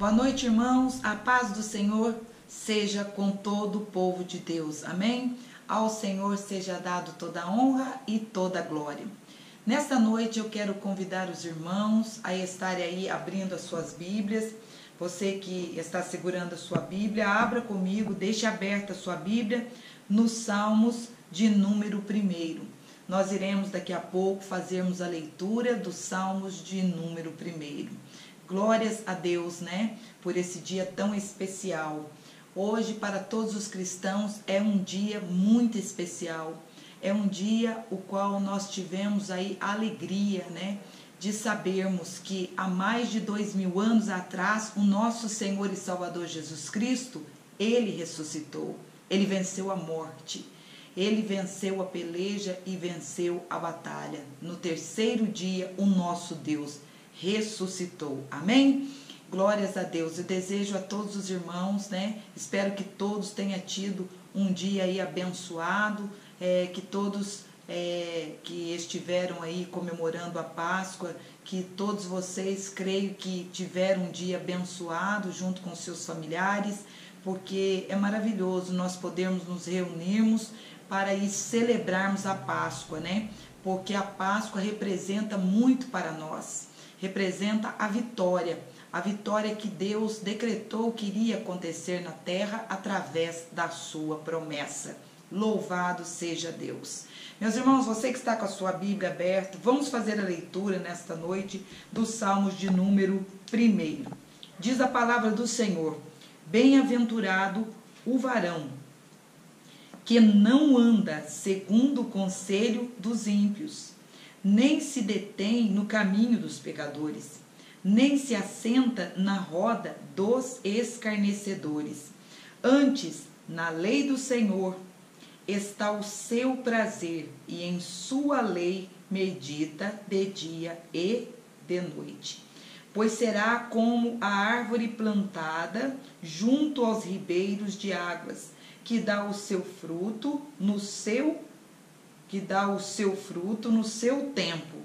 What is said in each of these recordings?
Boa noite, irmãos. A paz do Senhor seja com todo o povo de Deus. Amém? Ao Senhor seja dado toda a honra e toda a glória. Nesta noite eu quero convidar os irmãos a estarem aí abrindo as suas Bíblias. Você que está segurando a sua Bíblia, abra comigo, deixe aberta a sua Bíblia nos Salmos de número 1. Nós iremos daqui a pouco fazermos a leitura dos Salmos de número 1. Glórias a Deus, né? Por esse dia tão especial. Hoje, para todos os cristãos, é um dia muito especial. É um dia o qual nós tivemos aí a alegria, né? De sabermos que há mais de 2000 anos atrás, o nosso Senhor e Salvador Jesus Cristo, Ele ressuscitou. Ele venceu a morte. Ele venceu a peleja e venceu a batalha. No terceiro dia, o nosso Deus ressuscitou. Amém? Glórias a Deus. Eu desejo a todos os irmãos, né? Espero que todos tenham tido um dia aí abençoado, que todos que estiveram aí comemorando a Páscoa, que todos vocês, creio que tiveram um dia abençoado junto com seus familiares, porque é maravilhoso nós podermos nos reunirmos para ir celebrarmos a Páscoa, né? Porque a Páscoa representa muito para nós, representa a vitória que Deus decretou que iria acontecer na terra através da sua promessa. Louvado seja Deus. Meus irmãos, você que está com a sua Bíblia aberta, vamos fazer a leitura nesta noite dos Salmos de número 1. Diz a palavra do Senhor: bem-aventurado o varão que não anda segundo o conselho dos ímpios, nem se detém no caminho dos pecadores, nem se assenta na roda dos escarnecedores. Antes, na lei do Senhor está o seu prazer, e em sua lei medita de dia e de noite. Pois será como a árvore plantada junto aos ribeiros de águas, que dá o seu fruto no seu tempo,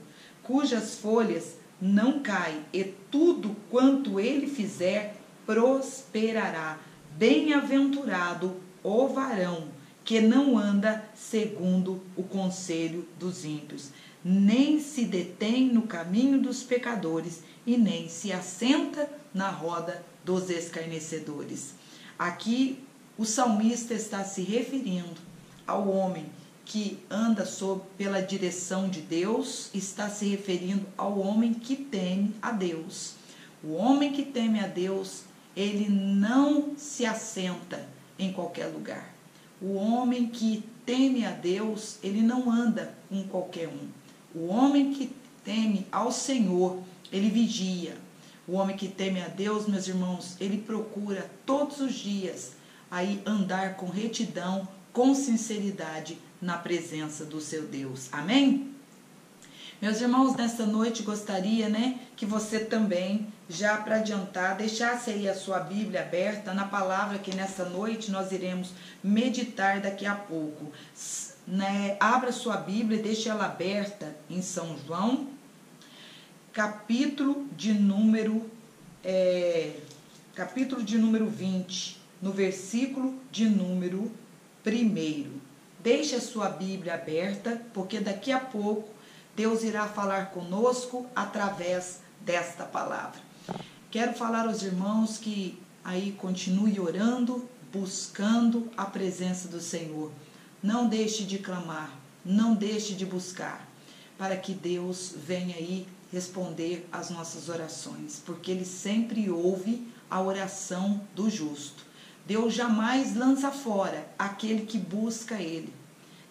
cujas folhas não caem, e tudo quanto ele fizer prosperará. Bem-aventurado o varão que não anda segundo o conselho dos ímpios, nem se detém no caminho dos pecadores, e nem se assenta na roda dos escarnecedores. Aqui o salmista está se referindo ao homem que anda pela direção de Deus, está se referindo ao homem que teme a Deus. O homem que teme a Deus, ele não se assenta em qualquer lugar. O homem que teme a Deus, ele não anda com qualquer um. O homem que teme ao Senhor, ele vigia. O homem que teme a Deus, meus irmãos, ele procura todos os dias aí andar com retidão, com sinceridade na presença do seu Deus. Amém? Meus irmãos, nesta noite gostaria, né, que você também, já para adiantar, deixasse aí a sua Bíblia aberta na palavra que nessa noite nós iremos meditar daqui a pouco. Né? Abra sua Bíblia e deixe ela aberta em São João, capítulo de número 20, no versículo de número 1. Deixe a sua Bíblia aberta, porque daqui a pouco Deus irá falar conosco através desta palavra. Quero falar aos irmãos que aí continue orando, buscando a presença do Senhor. Não deixe de clamar, não deixe de buscar, para que Deus venha aí responder às nossas orações, porque Ele sempre ouve a oração do justo. Deus jamais lança fora aquele que busca Ele,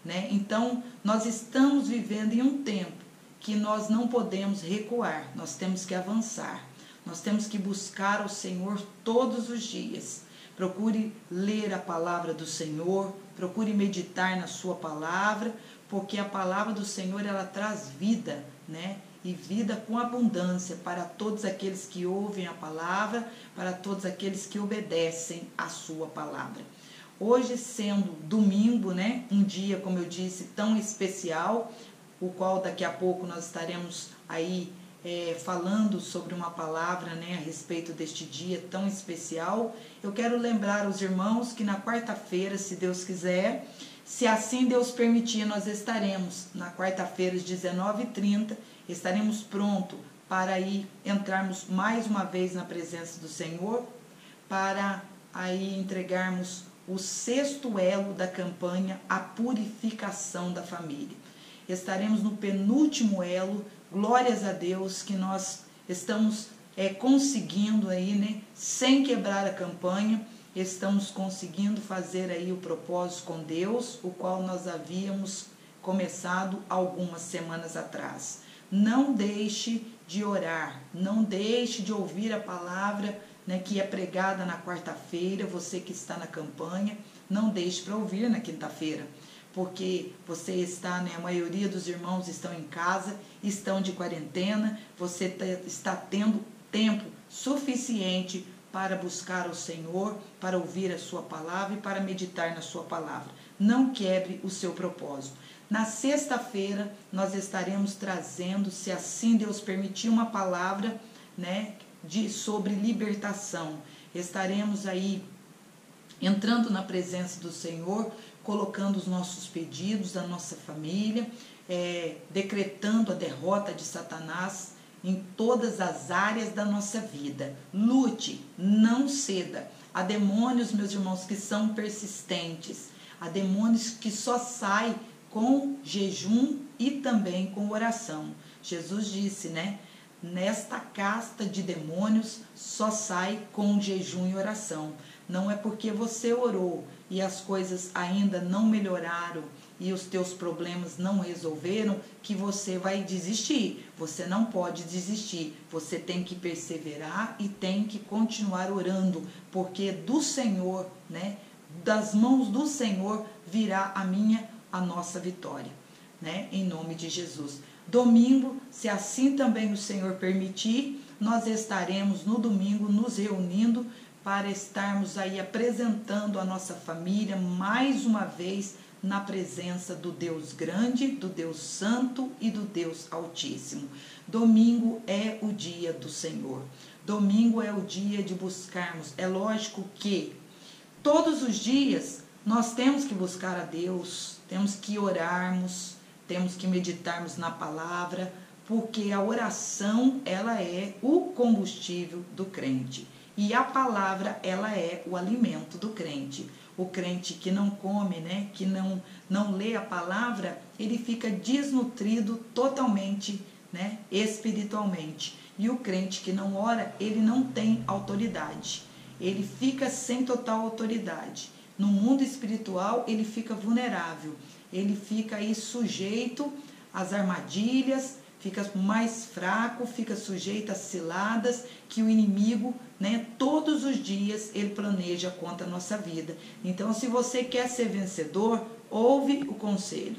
né? Então, nós estamos vivendo em um tempo que nós não podemos recuar, nós temos que avançar, nós temos que buscar o Senhor todos os dias. Procure ler a palavra do Senhor, procure meditar na sua palavra, porque a palavra do Senhor, ela traz vida, né? E vida com abundância para todos aqueles que ouvem a palavra, para todos aqueles que obedecem a sua palavra. Hoje, sendo domingo, né, um dia, como eu disse, tão especial, o qual daqui a pouco nós estaremos aí falando sobre uma palavra, né, a respeito deste dia tão especial. Eu quero lembrar aos irmãos que na quarta-feira, se Deus quiser, se assim Deus permitir, nós estaremos na quarta-feira às 19h30, estaremos prontos para aí entrarmos mais uma vez na presença do Senhor, para aí entregarmos o 6º elo da campanha, a purificação da família. Estaremos no penúltimo elo, glórias a Deus que nós estamos conseguindo aí, né, sem quebrar a campanha, estamos conseguindo fazer aí o propósito com Deus, o qual nós havíamos começado algumas semanas atrás. Não deixe de orar, não deixe de ouvir a palavra, né, que é pregada na quarta-feira. Você que está na campanha, não deixe para ouvir na quinta-feira, porque você está, né, a maioria dos irmãos estão em casa, estão de quarentena, você está tendo tempo suficiente para buscar o Senhor, para ouvir a sua palavra e para meditar na sua palavra. Não quebre o seu propósito. Na sexta-feira nós estaremos trazendo, se assim Deus permitir, uma palavra, né, sobre libertação. Estaremos aí entrando na presença do Senhor, colocando os nossos pedidos da nossa família, decretando a derrota de Satanás em todas as áreas da nossa vida. Lute, não ceda. Há demônios, meus irmãos, que são persistentes. Há demônios que só saem com jejum e também com oração. Jesus disse, né? Nesta casta de demônios só sai com jejum e oração. Não é porque você orou e as coisas ainda não melhoraram e os teus problemas não resolveram que você vai desistir. Você não pode desistir. Você tem que perseverar e tem que continuar orando, porque do Senhor, né, das mãos do Senhor virá a nossa vitória, né, em nome de Jesus. Domingo, se assim também o Senhor permitir, nós estaremos no domingo nos reunindo para estarmos aí apresentando a nossa família mais uma vez na presença do Deus grande, do Deus santo e do Deus altíssimo. Domingo é o dia do Senhor. Domingo é o dia de buscarmos. É lógico que todos os dias nós temos que buscar a Deus, temos que orarmos, temos que meditarmos na palavra, porque a oração, ela é o combustível do crente. E a palavra, ela é o alimento do crente. O crente que não come, né, que não lê a palavra, ele fica desnutrido totalmente, né, espiritualmente. E o crente que não ora, ele não tem autoridade. Ele fica sem total autoridade. No mundo espiritual, ele fica vulnerável. Ele fica aí sujeito às armadilhas, fica mais fraco, fica sujeito às ciladas que o inimigo, né, todos os dias ele planeja contra a nossa vida. Então, se você quer ser vencedor, ouve o conselho,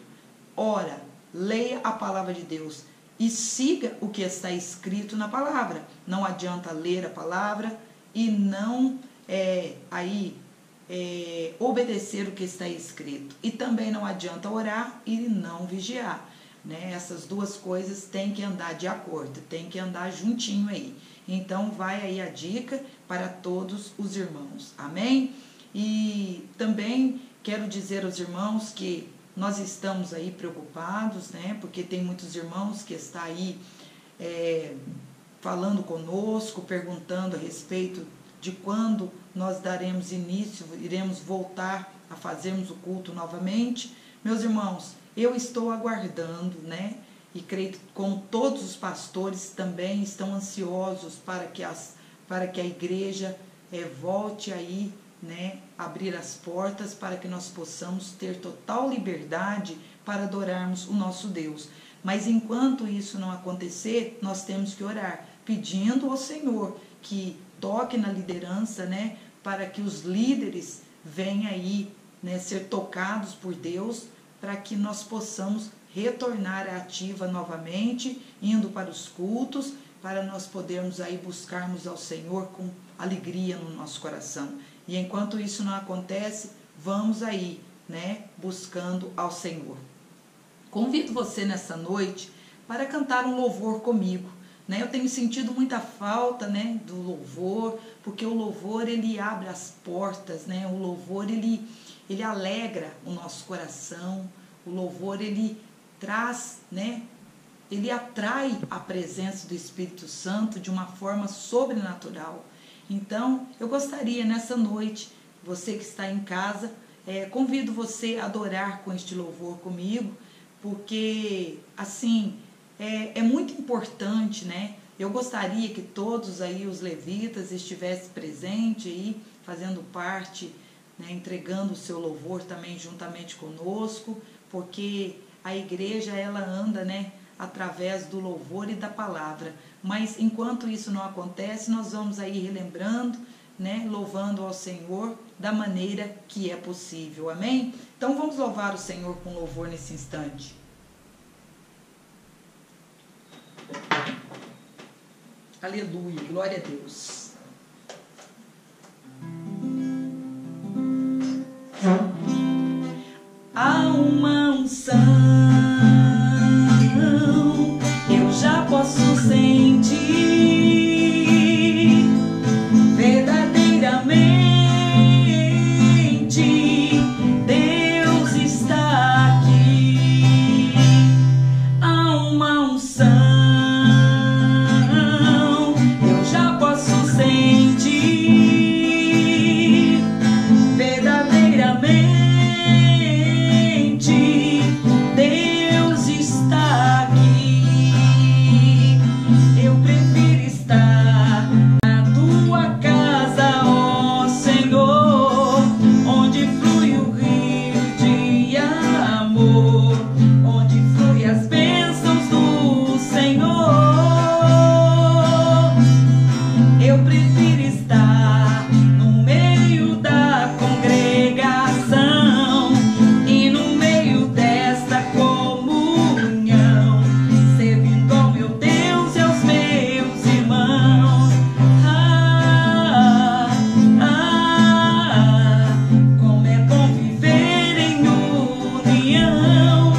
ora, leia a palavra de Deus e siga o que está escrito na palavra. Não adianta ler a palavra e não obedecer o que está escrito. E também não adianta orar e não vigiar. Né? Essas duas coisas têm que andar de acordo, tem que andar juntinho aí. Então vai aí a dica para todos os irmãos, amém? E também quero dizer aos irmãos que nós estamos aí preocupados, né? Porque tem muitos irmãos que estão aí falando conosco, perguntando a respeito de quando nós daremos início, iremos voltar a fazermos o culto novamente. Meus irmãos, eu estou aguardando, né? E creio que como todos os pastores também estão ansiosos para que a igreja volte aí, né? Abrir as portas para que nós possamos ter total liberdade para adorarmos o nosso Deus. Mas enquanto isso não acontecer, nós temos que orar, pedindo ao Senhor que toque na liderança, né? Para que os líderes venham aí, né? Ser tocados por Deus, para que nós possamos retornar à ativa novamente, indo para os cultos, para nós podermos aí buscarmos ao Senhor com alegria no nosso coração. E enquanto isso não acontece, vamos aí, né, buscando ao Senhor. Convido você nessa noite para cantar um louvor comigo. né? Eu tenho sentido muita falta, né, do louvor, porque o louvor ele abre as portas, né? O louvor ele alegra o nosso coração, o louvor ele traz, né? Ele atrai a presença do Espírito Santo de uma forma sobrenatural. Então, eu gostaria nessa noite, você que está em casa, convido você a adorar com este louvor comigo, porque assim é muito importante, né? Eu gostaria que todos aí os levitas estivessem presentes aí, fazendo parte, né, entregando o seu louvor também juntamente conosco, porque a igreja ela anda, né, através do louvor e da palavra. Mas enquanto isso não acontece, nós vamos aí relembrando, né, louvando ao Senhor da maneira que é possível. Amém? Então vamos louvar o Senhor com louvor nesse instante. Aleluia, glória a Deus. Há uma unção, eu já posso sentir, verdadeiramente Deus está aqui. Há uma unção, eu já posso sentir, verdadeiramente Deus está aqui. Eu prefiro estar na tua casa, ó Senhor, onde flui o rio de amor, onde flui as bênçãos do Senhor. Eu prefiro estar no meio da congregação e no meio desta comunhão, servindo ao meu Deus e aos meus irmãos. Como é bom viver em união.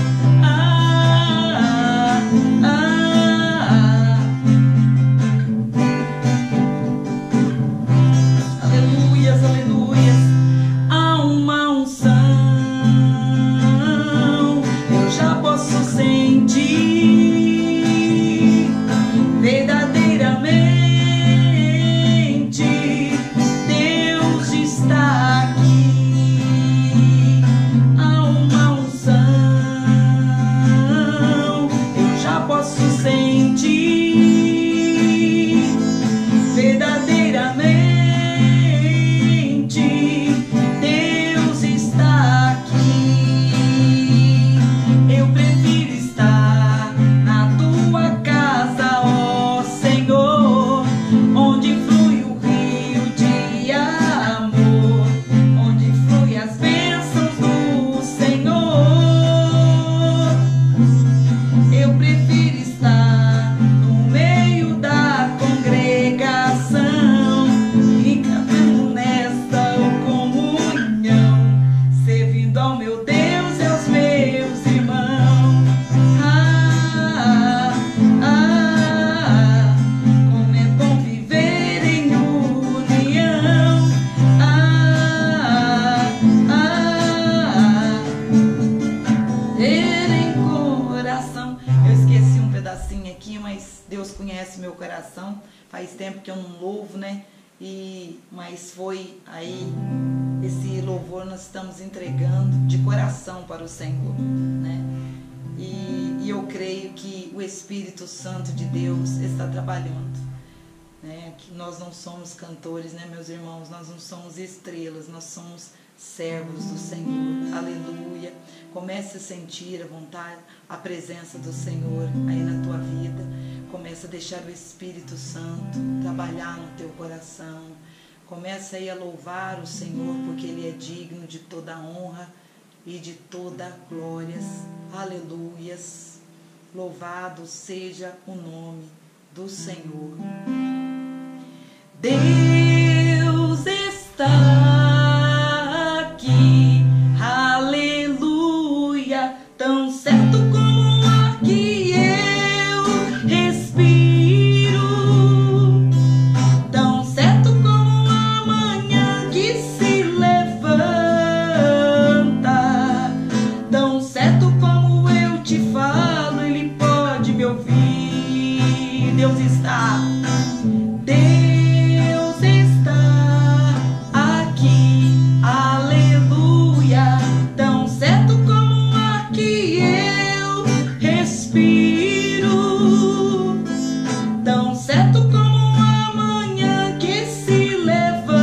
Aleluias, aleluias. Há uma unção, eu já posso sentir, verdadeiramente Deus está aqui. Há uma unção, eu já posso sentir, verdadeiramente Deus está aqui. Eu prefiro estar na tua casa, ó Senhor, onde flui o rio de amor, onde flui as bênçãos do Senhor. Eu prefiro estar no meio da congregação e cantando nesta comunhão, servindo ao meu Deus e aos meus irmãos. Como é bom viver em união. Ter em coração. Eu esqueci um pedacinho aqui, mas Deus conhece meu coração. Faz tempo que eu não louvo, né? Mas foi aí, esse louvor nós estamos entregando de coração para o Senhor, né? E eu creio que o Espírito Santo de Deus está trabalhando, né? Que nós não somos cantores, né, meus irmãos? Nós não somos estrelas, nós somos servos do Senhor. Aleluia. Comece a sentir a vontade, a presença do Senhor aí na tua vida. Comece a deixar o Espírito Santo trabalhar no teu coração. Comece aí a louvar o Senhor, porque Ele é digno de toda honra e de toda glórias. Aleluias. Louvado seja o nome do Senhor. Deus está aqui, aleluia, tão certo como o ar que eu respiro. Deus está. Deus está aqui, aleluia. Tão certo como o ar que eu respiro, tão certo como a manhã que se levanta,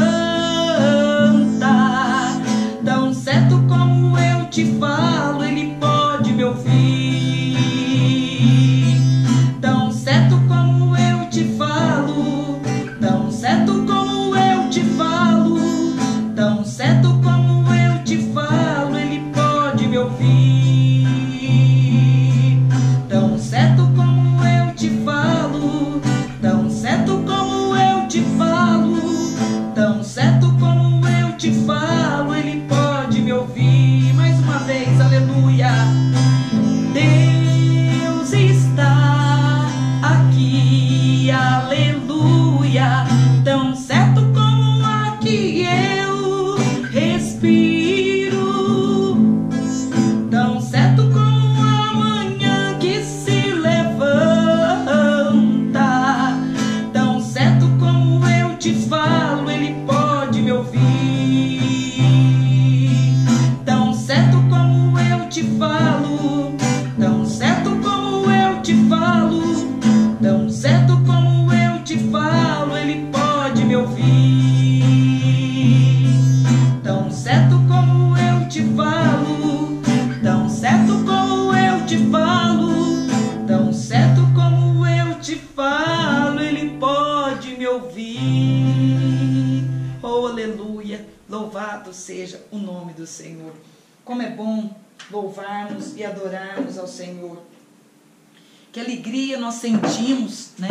tão certo como eu te falo, Ele pode me ouvir. Tão certo como eu te falo, tão certo como eu te falo, tão certo como eu te falo, Ele pode me ouvir. Tão certo como eu te falo, tão certo como eu te falo, tão certo como eu te falo, Ele pode me ouvir. Mais uma vez, aleluia. Deus está aqui, aleluia. Tão certo como o ar que eu respiro, tão certo como a manhã que se levanta, tão certo como eu te falo, Ele pode me ouvir. Tão certo como eu te falo, tão certo como eu te falo, tão certo como eu te falo, Ele pode me ouvir. Tão certo como eu te falo, tão certo como eu te falo, tão certo como eu te falo, Ele pode me ouvir. Oh, aleluia! Louvado seja o nome do Senhor. Como é bom louvarmos e adorarmos ao Senhor. Que alegria nós sentimos, né,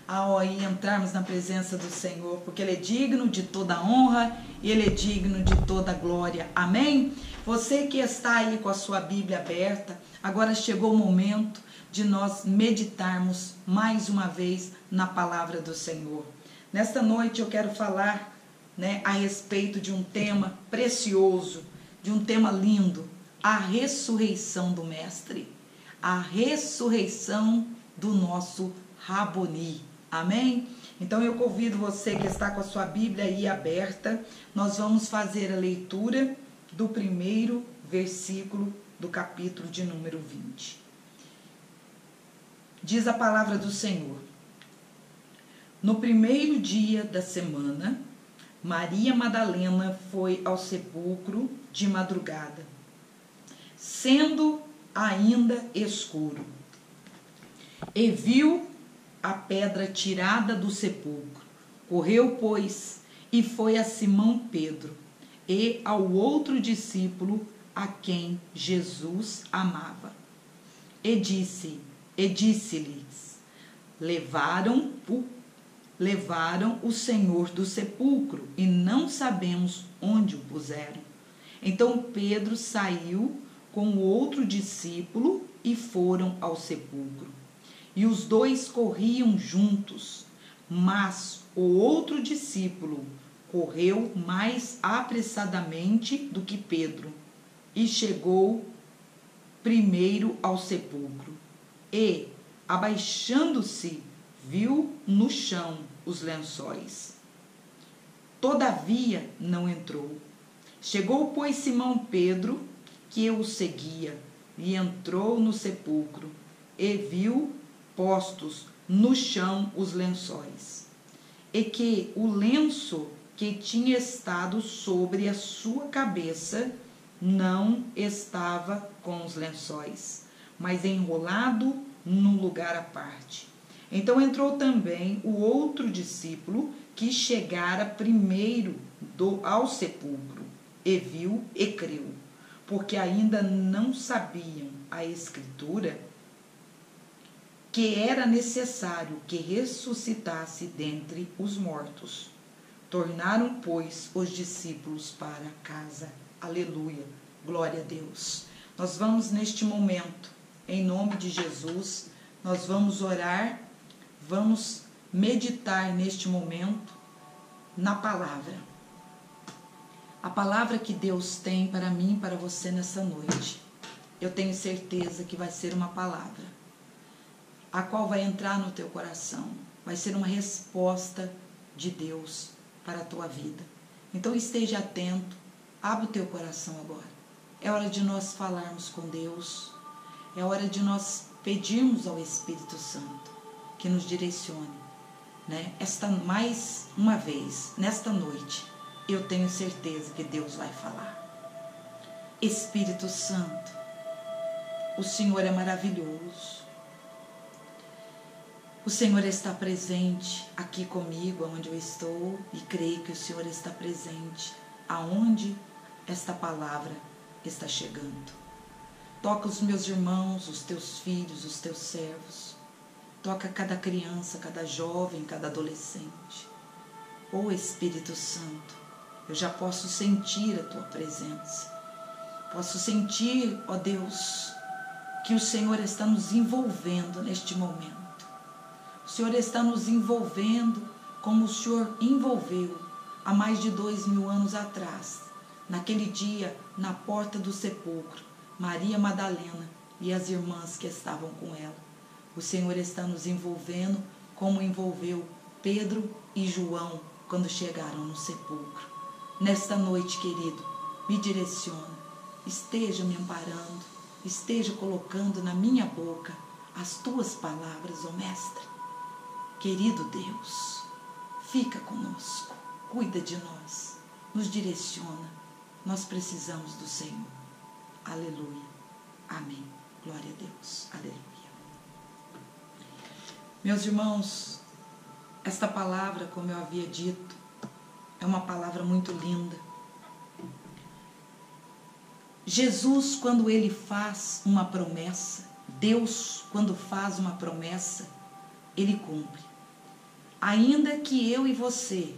ao aí entrarmos na presença do Senhor, porque Ele é digno de toda honra e Ele é digno de toda glória. Amém? Você que está aí com a sua Bíblia aberta, agora chegou o momento de nós meditarmos mais uma vez na palavra do Senhor. Nesta noite eu quero falar, né, a respeito de um tema precioso, de um tema lindo, a ressurreição do Mestre, a ressurreição do nosso Raboni. Amém? Então eu convido você que está com a sua Bíblia aí aberta, nós vamos fazer a leitura do primeiro versículo do capítulo de número 20. Diz a palavra do Senhor: no primeiro dia da semana, Maria Madalena foi ao sepulcro de madrugada, sendo ainda escuro, e viu a pedra tirada do sepulcro. Correu, pois, e foi a Simão Pedro e ao outro discípulo a quem Jesus amava. E disse-lhes: levaram o Senhor do sepulcro e não sabemos onde o puseram. Então Pedro saiu com o outro discípulo e foram ao sepulcro. E os dois corriam juntos, mas o outro discípulo correu mais apressadamente do que Pedro e chegou primeiro ao sepulcro. E, abaixando-se, viu no chão os lençóis. Todavia não entrou. Chegou, pois, Simão Pedro, que o seguia, e entrou no sepulcro, e viu postos no chão os lençóis, e que o lenço que tinha estado sobre a sua cabeça não estava com os lençóis, mas enrolado num lugar à parte. Então entrou também o outro discípulo, que chegara primeiro ao sepulcro, e viu e creu, porque ainda não sabiam a Escritura que era necessário que ressuscitasse dentre os mortos. Tornaram, pois, os discípulos para casa. Aleluia, glória a Deus. Nós vamos neste momento, em nome de Jesus, nós vamos orar, vamos meditar neste momento na palavra. A palavra que Deus tem para mim e para você nessa noite, eu tenho certeza que vai ser uma palavra a qual vai entrar no teu coração. Vai ser uma resposta de Deus para a tua vida. Então esteja atento, abra o teu coração agora. É hora de nós falarmos com Deus, é hora de nós pedirmos ao Espírito Santo que nos direcione, né? Mais uma vez, nesta noite, eu tenho certeza que Deus vai falar. Espírito Santo, o Senhor é maravilhoso. O Senhor está presente aqui comigo, onde eu estou, e creio que o Senhor está presente aonde esta palavra está chegando. Toca os meus irmãos, os teus filhos, os teus servos. Toca cada criança, cada jovem, cada adolescente. Ô Espírito Santo, eu já posso sentir a tua presença. Posso sentir, ó Deus, que o Senhor está nos envolvendo neste momento. O Senhor está nos envolvendo como o Senhor envolveu há mais de 2000 anos atrás, naquele dia, na porta do sepulcro, Maria Madalena e as irmãs que estavam com ela. O Senhor está nos envolvendo como envolveu Pedro e João quando chegaram no sepulcro. Nesta noite, querido, me direciona, esteja me amparando, esteja colocando na minha boca as tuas palavras, ó Mestre. Querido Deus, fica conosco, cuida de nós, nos direciona. Nós precisamos do Senhor. Aleluia. Amém. Glória a Deus. Aleluia. Meus irmãos, esta palavra, como eu havia dito, é uma palavra muito linda. Jesus, quando ele faz uma promessa, Deus, quando faz uma promessa, ele cumpre. Ainda que eu e você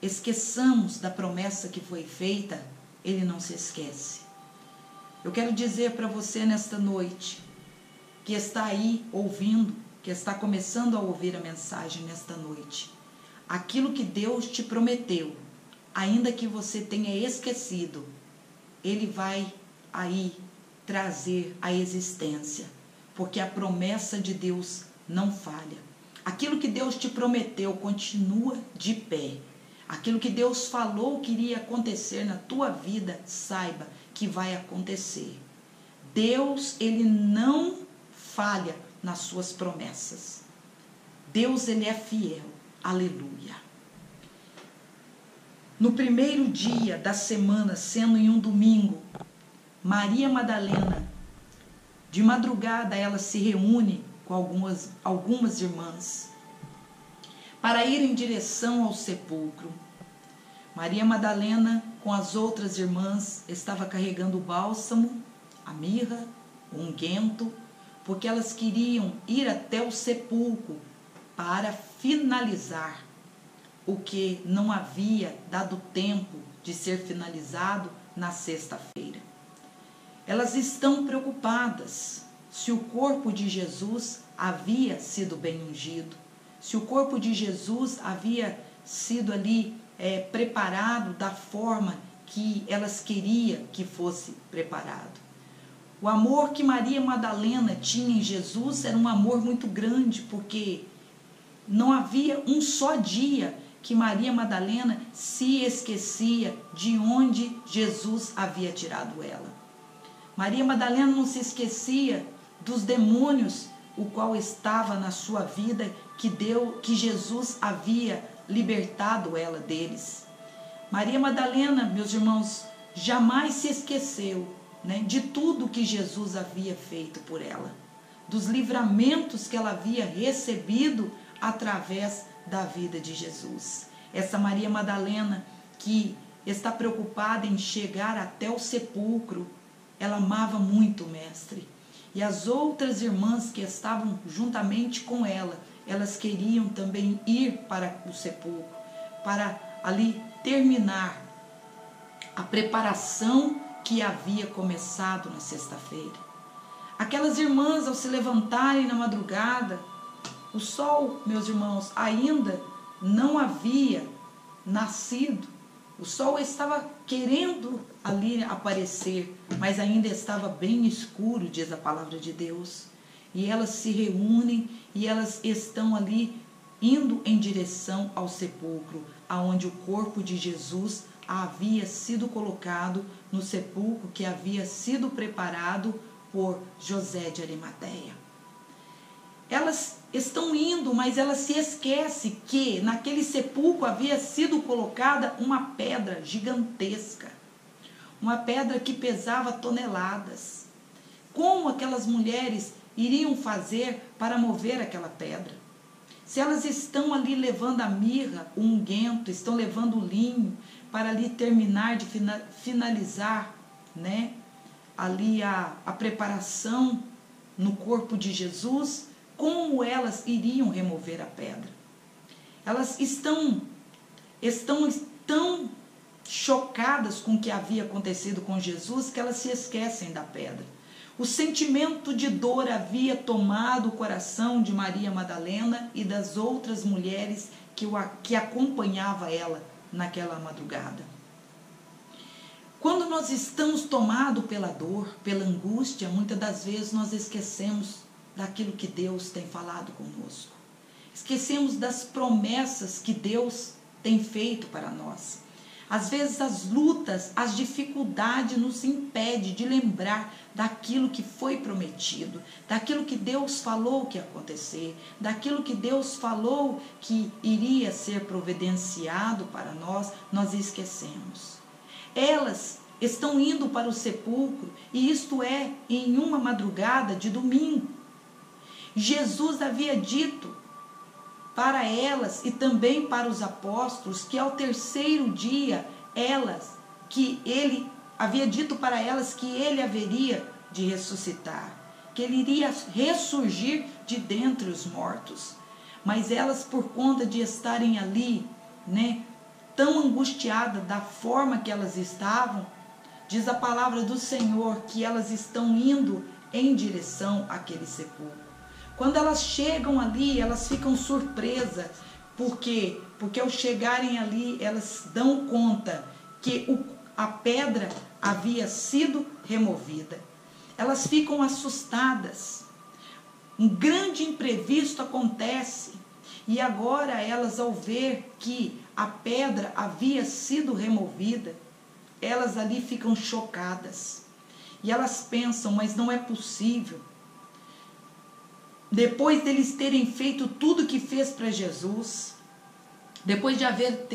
esqueçamos da promessa que foi feita, ele não se esquece. Eu quero dizer para você nesta noite, que está aí ouvindo, que está começando a ouvir a mensagem nesta noite, aquilo que Deus te prometeu, ainda que você tenha esquecido, ele vai aí trazer a existência, porque a promessa de Deus não falha. Aquilo que Deus te prometeu continua de pé. Aquilo que Deus falou que iria acontecer na tua vida, saiba que vai acontecer. Deus, ele não falha nas suas promessas. Deus, ele é fiel. Aleluia. No primeiro dia da semana, sendo em um domingo, Maria Madalena, de madrugada, ela se reúne com algumas irmãs para ir em direção ao sepulcro. Maria Madalena, com as outras irmãs, estava carregando o bálsamo, a mirra, o unguento, porque elas queriam ir até o sepulcro para finalizar o que não havia dado tempo de ser finalizado na sexta-feira. Elas estão preocupadas se o corpo de Jesus havia sido bem ungido, se o corpo de Jesus havia sido ali preparado da forma que elas queriam que fosse preparado. O amor que Maria Madalena tinha em Jesus era um amor muito grande, porque não havia um só dia que Maria Madalena se esquecia de onde Jesus havia tirado ela. Maria Madalena não se esquecia dos demônios, o qual estava na sua vida, que Jesus havia libertado ela deles. Maria Madalena, meus irmãos, jamais se esqueceu, né, de tudo que Jesus havia feito por ela, dos livramentos que ela havia recebido através da vida de Jesus. Essa Maria Madalena que está preocupada em chegar até o sepulcro, ela amava muito o Mestre. E as outras irmãs que estavam juntamente com ela, elas queriam também ir para o sepulcro, para ali terminar a preparação que havia começado na sexta-feira. Aquelas irmãs, ao se levantarem na madrugada, o sol, meus irmãos, ainda não havia nascido. O sol estava querendo ali aparecer, mas ainda estava bem escuro, diz a palavra de Deus. e elas se reúnem e elas estão ali indo em direção ao sepulcro, aonde o corpo de Jesus havia sido colocado no sepulcro que havia sido preparado por José de Arimateia. Elas estão indo, mas elas se esquecem que naquele sepulcro havia sido colocada uma pedra gigantesca, uma pedra que pesava toneladas. Como aquelas mulheres iriam fazer para mover aquela pedra? Se elas estão ali levando a mirra, o unguento, estão levando o linho para ali terminar de finalizar, né, ali a preparação no corpo de Jesus, como elas iriam remover a pedra? Elas estão tão chocadas com o que havia acontecido com Jesus que elas se esquecem da pedra. O sentimento de dor havia tomado o coração de Maria Madalena e das outras mulheres que acompanhavam ela naquela madrugada. Quando nós estamos tomados pela dor, pela angústia, muitas das vezes nós esquecemos daquilo que Deus tem falado conosco. Esquecemos das promessas que Deus tem feito para nós. Às vezes as lutas, as dificuldades nos impedem de lembrar daquilo que foi prometido, daquilo que Deus falou que ia acontecer, daquilo que Deus falou que iria ser providenciado para nós, nós esquecemos. Elas estão indo para o sepulcro e isto é em uma madrugada de domingo. Jesus havia dito para elas e também para os apóstolos que ao terceiro dia ele havia dito para elas que ele haveria de ressuscitar, que ele iria ressurgir de dentre os mortos. Mas elas, por conta de estarem ali, né, tão angustiadas da forma que elas estavam, diz a palavra do Senhor que elas estão indo em direção àquele sepulcro. Quando elas chegam ali, elas ficam surpresas. Por quê? Porque ao chegarem ali, elas dão conta que a pedra havia sido removida. Elas ficam assustadas. Um grande imprevisto acontece. E agora elas, ao ver que a pedra havia sido removida, elas ali ficam chocadas. E elas pensam, mas não é possível. Depois deles terem feito tudo que fez para Jesus, depois de haver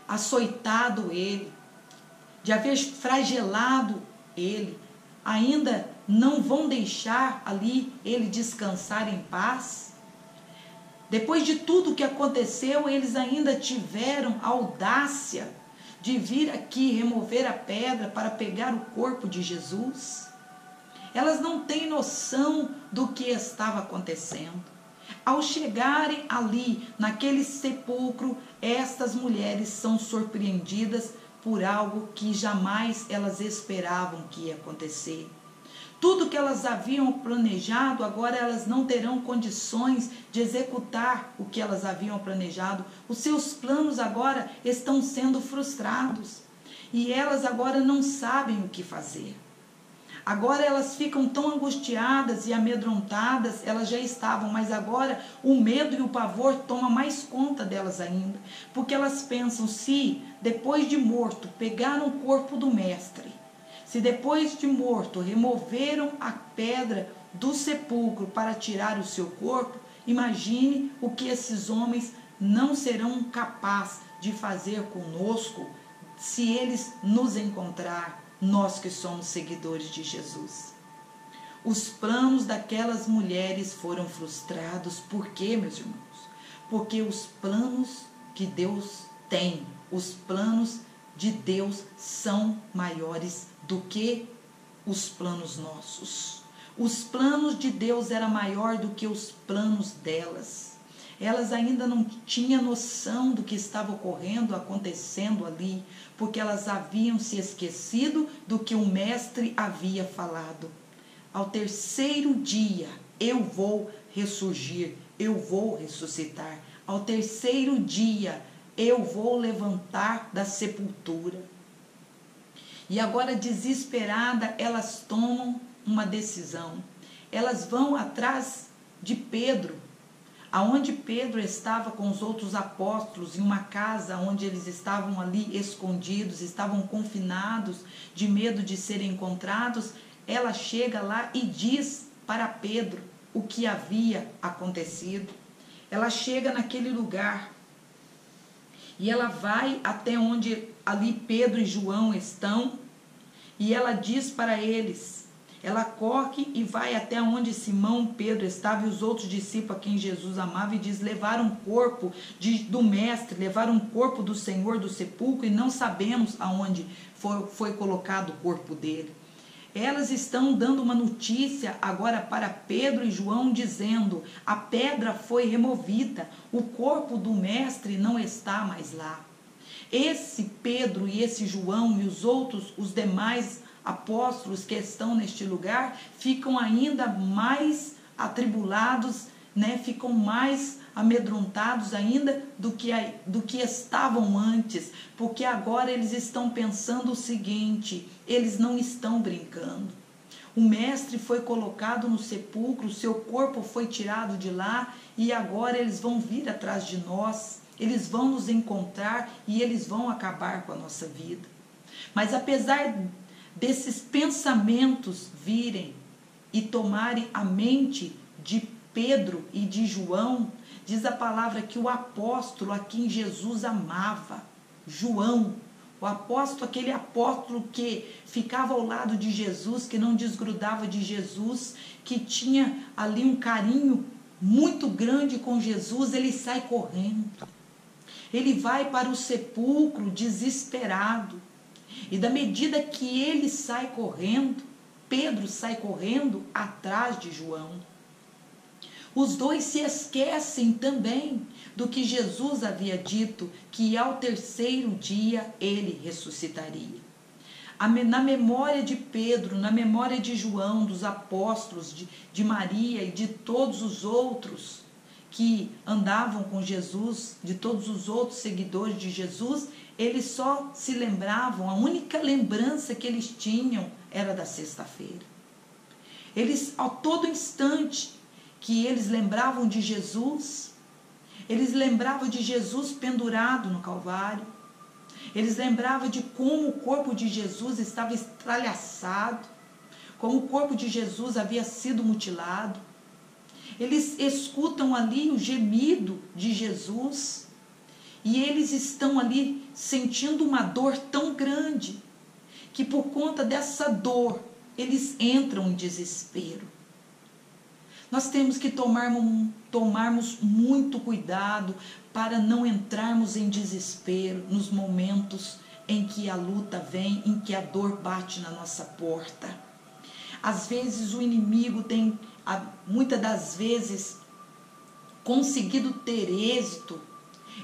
açoitado ele, de haver flagelado ele, ainda não vão deixar ali ele descansar em paz? Depois de tudo que aconteceu, eles ainda tiveram a audácia de vir aqui remover a pedra para pegar o corpo de Jesus? Elas não têm noção do que estava acontecendo. Ao chegarem ali, naquele sepulcro, estas mulheres são surpreendidas por algo que jamais elas esperavam que ia acontecer. Tudo que elas haviam planejado, agora elas não terão condições de executar o que elas haviam planejado. Os seus planos agora estão sendo frustrados. E elas agora não sabem o que fazer. Agora elas ficam tão angustiadas e amedrontadas, elas já estavam, mas agora o medo e o pavor tomam mais conta delas ainda. Porque elas pensam, se depois de morto pegaram o corpo do mestre, se depois de morto removeram a pedra do sepulcro para tirar o seu corpo, imagine o que esses homens não serão capazes de fazer conosco se eles nos encontrar. Nós que somos seguidores de Jesus. Os planos daquelas mulheres foram frustrados. Por quê, meus irmãos? Porque os planos que Deus tem, os planos de Deus são maiores do que os planos nossos. Os planos de Deus eram maior do que os planos delas. Elas ainda não tinham noção do que estava ocorrendo, acontecendo ali, porque elas haviam se esquecido do que o mestre havia falado. Ao terceiro dia eu vou ressurgir, eu vou ressuscitar. Ao terceiro dia eu vou levantar da sepultura. E agora, desesperada, elas tomam uma decisão. Elas vão atrás de Pedro, aonde Pedro estava com os outros apóstolos, em uma casa onde eles estavam ali escondidos, estavam confinados, de medo de serem encontrados, ela chega lá e diz para Pedro o que havia acontecido. Ela chega naquele lugar e ela vai até onde ali Pedro e João estão, e ela diz para eles, ela corre e vai até onde Simão Pedro estava e os outros discípulos a quem Jesus amava, e diz: levaram o corpo do mestre, levaram o corpo do Senhor do sepulcro, e não sabemos aonde foi colocado o corpo dele. Elas estão dando uma notícia agora para Pedro e João, dizendo: a pedra foi removida, o corpo do mestre não está mais lá. Esse Pedro e esse João e os demais apóstolos que estão neste lugar ficam ainda mais atribulados, né? Ficam mais amedrontados ainda do que estavam antes, porque agora eles estão pensando o seguinte: eles não estão brincando. O mestre foi colocado no sepulcro, seu corpo foi tirado de lá, e agora eles vão vir atrás de nós, eles vão nos encontrar e eles vão acabar com a nossa vida. Mas apesar desses pensamentos virem e tomarem a mente de Pedro e de João, diz a palavra que o apóstolo a quem Jesus amava, João, o apóstolo, aquele apóstolo que ficava ao lado de Jesus, que não desgrudava de Jesus, que tinha ali um carinho muito grande com Jesus, ele sai correndo. Ele vai para o sepulcro desesperado. E da medida que ele sai correndo, Pedro sai correndo atrás de João. Os dois se esquecem também do que Jesus havia dito, que ao terceiro dia ele ressuscitaria. Na memória de Pedro, na memória de João, dos apóstolos, de Maria e de todos os outros que andavam com Jesus, de todos os outros seguidores de Jesus, eles só se lembravam, a única lembrança que eles tinham era da sexta-feira. Eles, a todo instante que eles lembravam de Jesus, eles lembravam de Jesus pendurado no Calvário, eles lembravam de como o corpo de Jesus estava estralhaçado, como o corpo de Jesus havia sido mutilado. Eles escutam ali o gemido de Jesus e eles estão ali sentindo uma dor tão grande que por conta dessa dor eles entram em desespero. Nós temos que tomarmos muito cuidado para não entrarmos em desespero nos momentos em que a luta vem, em que a dor bate na nossa porta. Às vezes o inimigo tem, muitas das vezes, conseguido ter êxito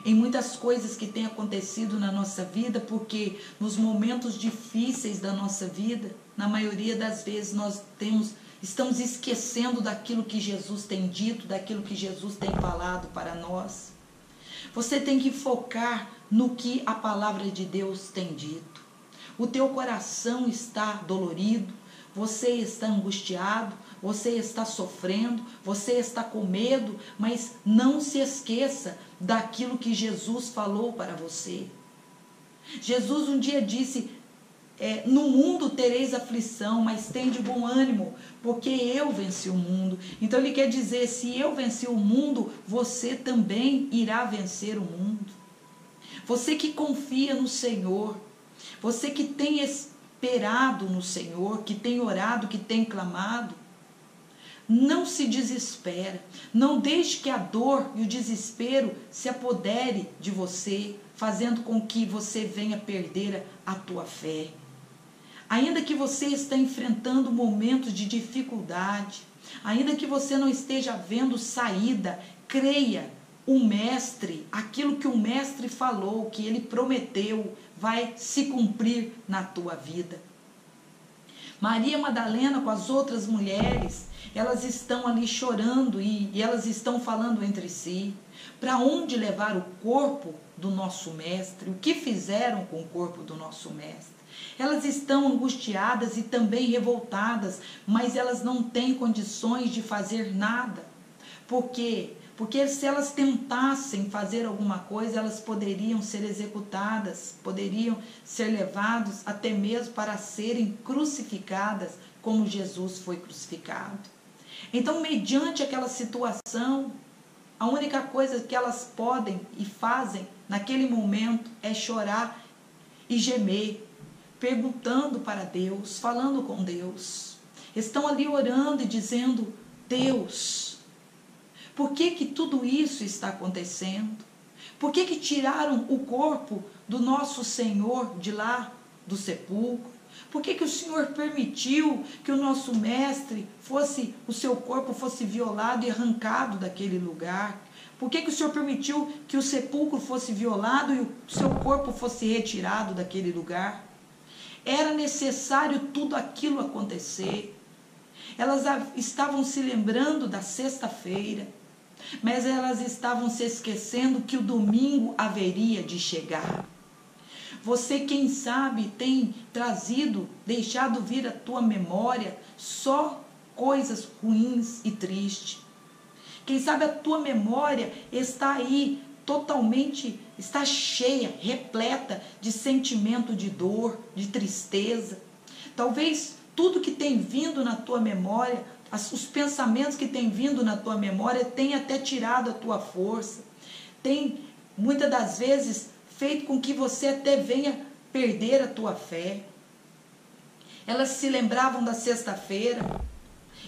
em muitas coisas que têm acontecido na nossa vida, porque nos momentos difíceis da nossa vida, na maioria das vezes nós estamos esquecendo daquilo que Jesus tem dito, daquilo que Jesus tem falado para nós. Você tem que focar no que a palavra de Deus tem dito. O teu coração está dolorido, você está angustiado, você está sofrendo, você está com medo, mas não se esqueça daquilo que Jesus falou para você. Jesus um dia disse: no mundo tereis aflição, mas tende bom ânimo, porque eu venci o mundo. Então ele quer dizer, se eu venci o mundo, você também irá vencer o mundo. Você que confia no Senhor, você que tem esperado no Senhor, que tem orado, que tem clamado, não se desespera, não deixe que a dor e o desespero se apodere de você, fazendo com que você venha perder a tua fé. Ainda que você esteja enfrentando momentos de dificuldade, ainda que você não esteja vendo saída, creia, o mestre, aquilo que o mestre falou, que ele prometeu, vai se cumprir na tua vida. Maria Madalena com as outras mulheres, elas estão ali chorando e elas estão falando entre si. Para onde levar o corpo do nosso mestre? O que fizeram com o corpo do nosso mestre? Elas estão angustiadas e também revoltadas, mas elas não têm condições de fazer nada. Por quê? Porque se elas tentassem fazer alguma coisa, elas poderiam ser executadas, poderiam ser levados até mesmo para serem crucificadas, como Jesus foi crucificado. Então, mediante aquela situação, a única coisa que elas podem e fazem naquele momento é chorar e gemer, perguntando para Deus, falando com Deus. Estão ali orando e dizendo: Deus, por que tudo isso está acontecendo? Por que tiraram o corpo do nosso Senhor de lá do sepulcro? Por que o Senhor permitiu que o nosso mestre o seu corpo fosse violado e arrancado daquele lugar? Por que o Senhor permitiu que o sepulcro fosse violado e o seu corpo fosse retirado daquele lugar? Era necessário tudo aquilo acontecer. Elas estavam se lembrando da sexta-feira, mas elas estavam se esquecendo que o domingo haveria de chegar. Você, quem sabe, tem deixado vir à tua memória só coisas ruins e tristes. Quem sabe a tua memória está aí totalmente, está cheia, repleta de sentimento de dor, de tristeza. Talvez tudo que tem vindo na tua memória, os pensamentos que tem vindo na tua memória, tenha até tirado a tua força. Tem, muitas das vezes, feito com que você até venha perder a tua fé. Elas se lembravam da sexta-feira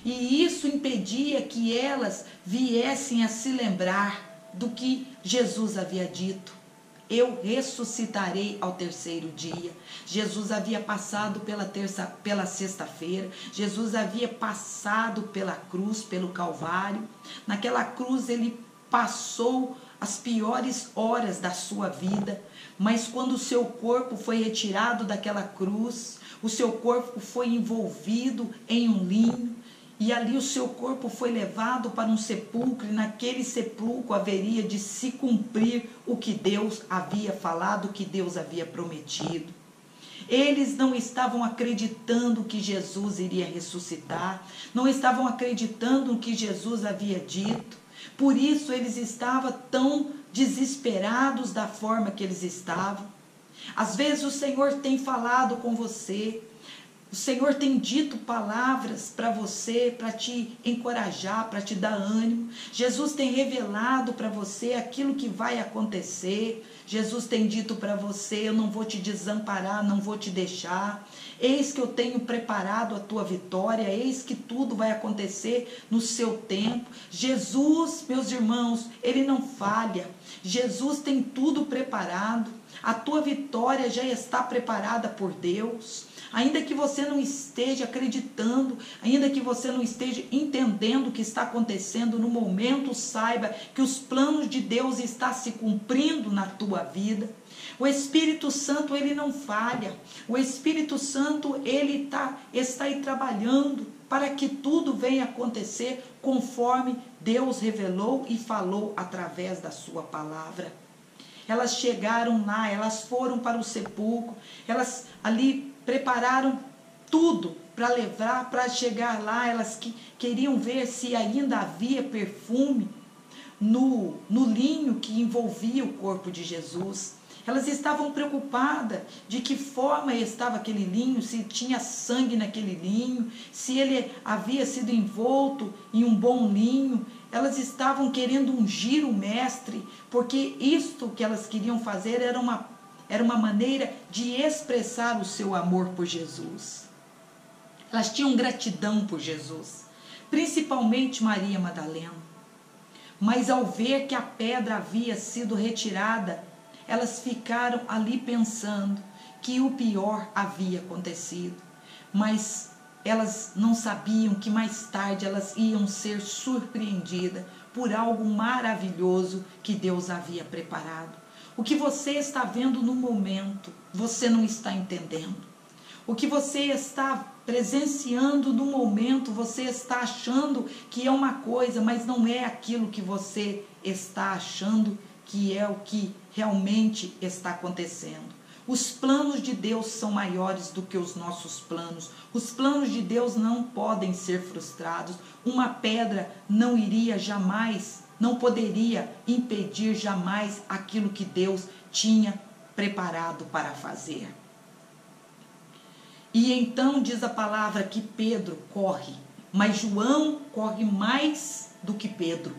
e isso impedia que elas viessem a se lembrar do que Jesus havia dito. Eu ressuscitarei ao terceiro dia. Jesus havia passado pela sexta-feira. Jesus havia passado pela cruz, pelo Calvário. Naquela cruz ele passou as piores horas da sua vida, mas quando o seu corpo foi retirado daquela cruz, o seu corpo foi envolvido em um linho, e ali o seu corpo foi levado para um sepulcro, e naquele sepulcro haveria de se cumprir o que Deus havia falado, o que Deus havia prometido. Eles não estavam acreditando que Jesus iria ressuscitar, não estavam acreditando no que Jesus havia dito. Por isso eles estavam tão desesperados da forma que eles estavam. Às vezes o Senhor tem falado com você, o Senhor tem dito palavras para você, para te encorajar, para te dar ânimo. Jesus tem revelado para você aquilo que vai acontecer. Jesus tem dito para você: eu não vou te desamparar, não vou te deixar. Eis que eu tenho preparado a tua vitória, eis que tudo vai acontecer no seu tempo. Jesus, meus irmãos, ele não falha. Jesus tem tudo preparado. A tua vitória já está preparada por Deus. Ainda que você não esteja acreditando, ainda que você não esteja entendendo o que está acontecendo no momento, saiba que os planos de Deus estão se cumprindo na tua vida. O Espírito Santo, ele não falha. O Espírito Santo, ele está aí trabalhando para que tudo venha acontecer conforme Deus revelou e falou através da sua palavra. Elas chegaram lá, elas foram para o sepulcro, elas ali prepararam tudo para levar, para chegar lá. Elas queriam ver se ainda havia perfume no linho que envolvia o corpo de Jesus. Elas estavam preocupadas de que forma estava aquele linho, se tinha sangue naquele linho, se ele havia sido envolto em um bom linho. Elas estavam querendo ungir o mestre, porque isto que elas queriam fazer era uma maneira de expressar o seu amor por Jesus. Elas tinham gratidão por Jesus, principalmente Maria Madalena. Mas ao ver que a pedra havia sido retirada, elas ficaram ali pensando que o pior havia acontecido. Mas elas não sabiam que mais tarde elas iam ser surpreendidas por algo maravilhoso que Deus havia preparado. O que você está vendo no momento, você não está entendendo. O que você está presenciando no momento, você está achando que é uma coisa, mas não é aquilo que você está achando que é o que realmente está acontecendo. Os planos de Deus são maiores do que os nossos planos. Os planos de Deus não podem ser frustrados. Uma pedra não iria jamais, não poderia impedir jamais aquilo que Deus tinha preparado para fazer. E então diz a palavra que Pedro corre, mas João corre mais do que Pedro.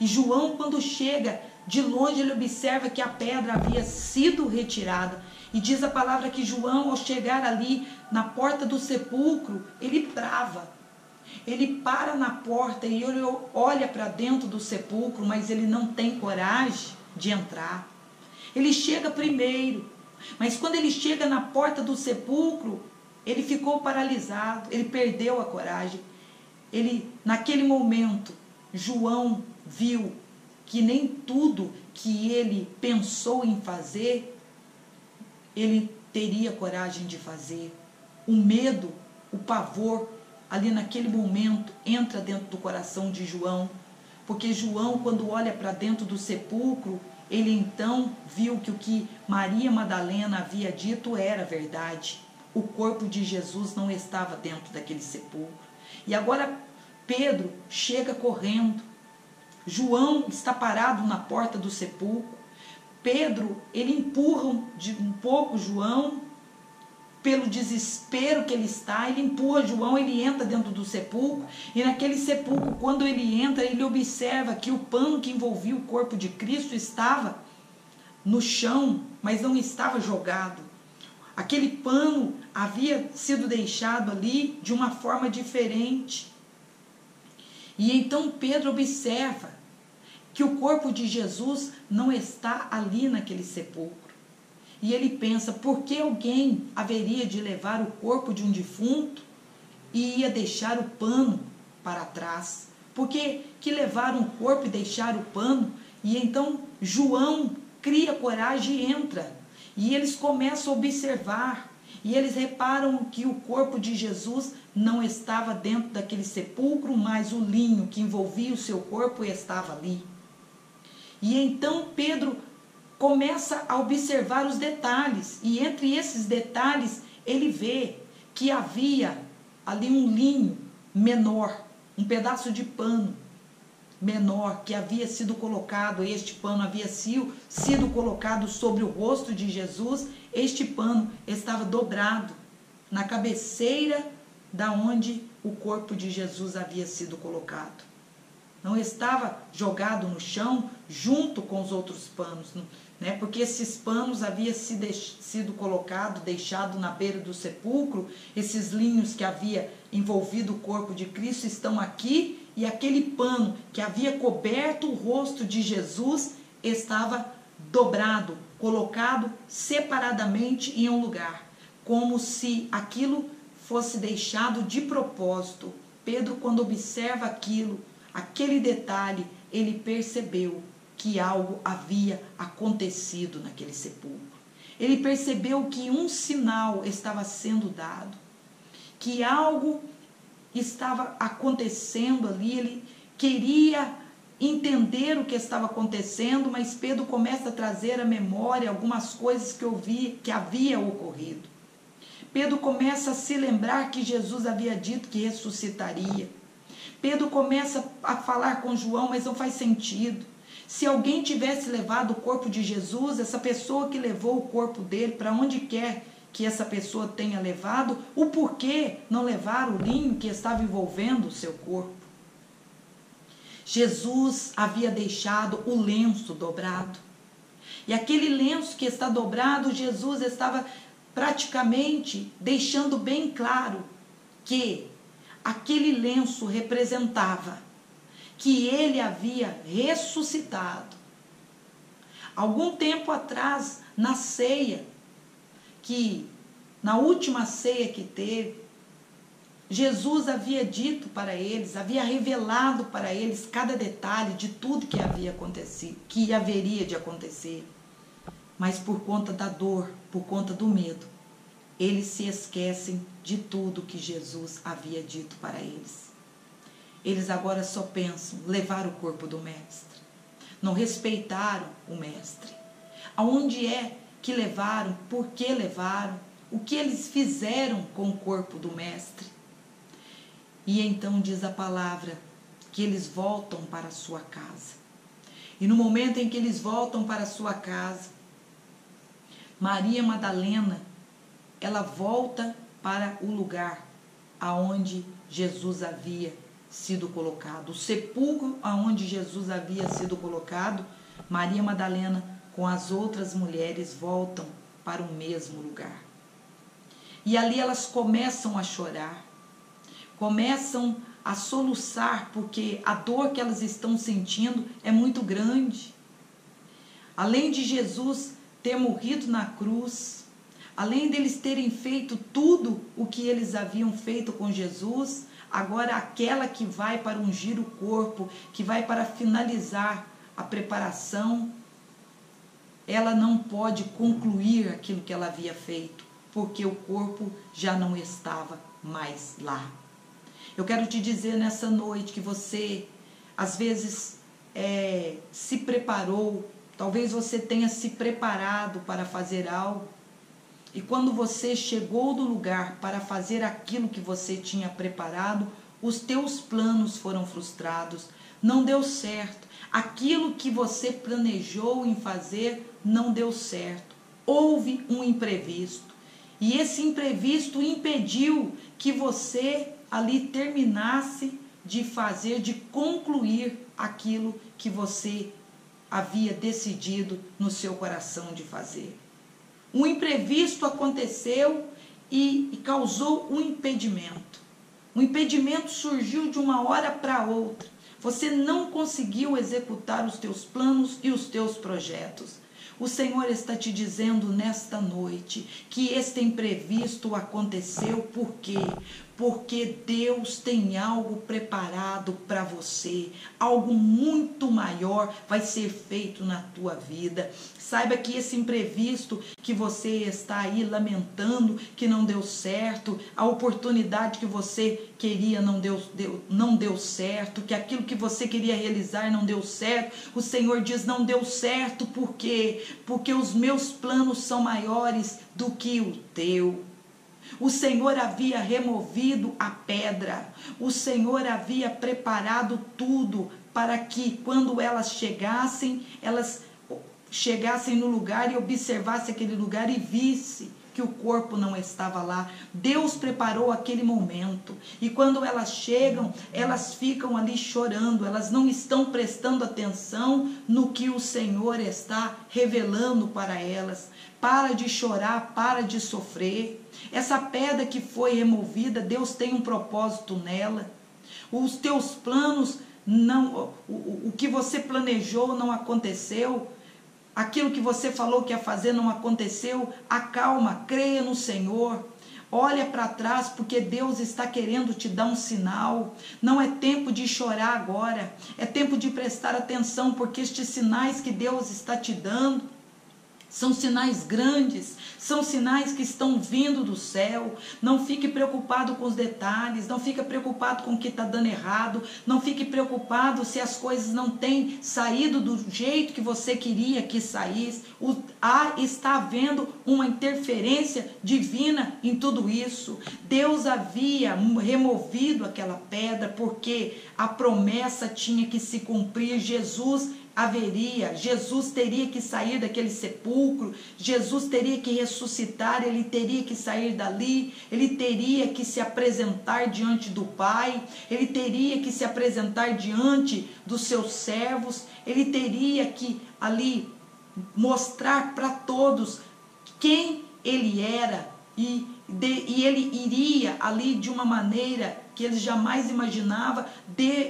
E João, quando chega de longe, ele observa que a pedra havia sido retirada. E diz a palavra que João, ao chegar ali na porta do sepulcro, ele trava. Ele para na porta e ele olha para dentro do sepulcro, mas ele não tem coragem de entrar. Ele chega primeiro, mas quando ele chega na porta do sepulcro, ele ficou paralisado, ele perdeu a coragem. Naquele momento, João viu que nem tudo que ele pensou em fazer, ele teria coragem de fazer. O medo, o pavor, ali naquele momento, entra dentro do coração de João, porque João, quando olha para dentro do sepulcro, ele então viu que o que Maria Madalena havia dito era verdade. O corpo de Jesus não estava dentro daquele sepulcro. E agora Pedro chega correndo. João está parado na porta do sepulcro. Pedro, ele empurra um pouco João, pelo desespero que ele está, ele empurra João, ele entra dentro do sepulcro, e naquele sepulcro, quando ele entra, ele observa que o pano que envolvia o corpo de Cristo estava no chão, mas não estava jogado. Aquele pano havia sido deixado ali de uma forma diferente. E então Pedro observa que o corpo de Jesus não está ali naquele sepulcro. E ele pensa, por que alguém haveria de levar o corpo de um defunto e ia deixar o pano para trás? Por que levar um corpo e deixar o pano? E então João cria coragem e entra. E eles começam a observar. E eles reparam que o corpo de Jesus não estava dentro daquele sepulcro, mas o linho que envolvia o seu corpo estava ali. E então Pedro começa a observar os detalhes, e entre esses detalhes ele vê que havia ali um linho menor, um pedaço de pano menor que havia sido colocado. Este pano havia sido colocado sobre o rosto de Jesus. Este pano estava dobrado na cabeceira da onde o corpo de Jesus havia sido colocado. Não estava jogado no chão junto com os outros panos, né? Porque esses panos haviam sido colocados, deixados na beira do sepulcro. Esses linhos que havia envolvido o corpo de Cristo estão aqui, e aquele pano que havia coberto o rosto de Jesus estava dobrado, colocado separadamente em um lugar, como se aquilo fosse deixado de propósito. Pedro, quando observa aquele detalhe, ele percebeu que algo havia acontecido naquele sepulcro. Ele percebeu que um sinal estava sendo dado, que algo estava acontecendo ali. Ele queria entender o que estava acontecendo, mas Pedro começa a trazer à memória algumas coisas que havia ocorrido. Pedro começa a se lembrar que Jesus havia dito que ressuscitaria. Pedro começa a falar com João, mas não faz sentido. Se alguém tivesse levado o corpo de Jesus, essa pessoa que levou o corpo dele, para onde quer que essa pessoa tenha levado, o porquê não levar o linho que estava envolvendo o seu corpo? Jesus havia deixado o lenço dobrado. E aquele lenço que está dobrado, Jesus estava praticamente deixando bem claro que aquele lenço representava que ele havia ressuscitado. Algum tempo atrás, na ceia, na última ceia que teve, Jesus havia dito para eles, havia revelado para eles cada detalhe de tudo que havia acontecido, que haveria de acontecer. Mas por conta da dor, por conta do medo, eles se esquecem de tudo que Jesus havia dito para eles. Eles agora só pensam levar o corpo do mestre. Não respeitaram o mestre. Aonde é que levaram, por que levaram, o que eles fizeram com o corpo do mestre. E então diz a palavra que eles voltam para a sua casa. E no momento em que eles voltam para a sua casa, Maria Madalena, ela volta para o lugar aonde Jesus havia sido colocado. O sepulcro aonde Jesus havia sido colocado, Maria Madalena com as outras mulheres voltam para o mesmo lugar. E ali elas começam a chorar, começam a soluçar, porque a dor que elas estão sentindo é muito grande. Além de Jesus ter morrido na cruz, além deles terem feito tudo o que eles haviam feito com Jesus, agora aquela que vai para ungir o corpo, que vai para finalizar a preparação, ela não pode concluir aquilo que ela havia feito, porque o corpo já não estava mais lá. Eu quero te dizer nessa noite que você, às vezes, se preparou, talvez você tenha se preparado para fazer algo, e quando você chegou do lugar para fazer aquilo que você tinha preparado, os teus planos foram frustrados, não deu certo. Aquilo que você planejou em fazer não deu certo. Houve um imprevisto. E esse imprevisto impediu que você ali terminasse de fazer, de concluir aquilo que você havia decidido no seu coração de fazer. Um imprevisto aconteceu e causou um impedimento. O impedimento surgiu de uma hora para outra. Você não conseguiu executar os teus planos e os teus projetos. O Senhor está te dizendo nesta noite que este imprevisto aconteceu por quê? Porque Deus tem algo preparado para você, algo muito maior vai ser feito na tua vida. Saiba que esse imprevisto que você está aí lamentando, que não deu certo, a oportunidade que você queria não deu certo, que aquilo que você queria realizar não deu certo, o Senhor diz não deu certo, por quê? Porque os meus planos são maiores do que o teu. O Senhor havia removido a pedra, o Senhor havia preparado tudo para que quando elas chegassem no lugar e observassem aquele lugar e visse que o corpo não estava lá. Deus preparou aquele momento. E quando elas chegam, elas ficam ali chorando. Elas não estão prestando atenção no que o Senhor está revelando para elas. Para de chorar, para de sofrer. Essa pedra que foi removida, Deus tem um propósito nela. Os teus planos, o que você planejou não aconteceu. Aquilo que você falou que ia fazer não aconteceu, acalma, creia no Senhor, olha para trás porque Deus está querendo te dar um sinal. Não é tempo de chorar agora, é tempo de prestar atenção, porque estes sinais que Deus está te dando são sinais grandes, são sinais que estão vindo do céu. Não fique preocupado com os detalhes, não fique preocupado com o que está dando errado, não fique preocupado se as coisas não têm saído do jeito que você queria que saísse. Está havendo uma interferência divina em tudo isso. Deus havia removido aquela pedra porque a promessa tinha que se cumprir. Jesus teria que sair daquele sepulcro, Jesus teria que ressuscitar, ele teria que sair dali, ele teria que se apresentar diante do Pai, ele teria que se apresentar diante dos seus servos, ele teria que ali mostrar para todos quem ele era e ele iria ali de uma maneira que eles jamais imaginavam.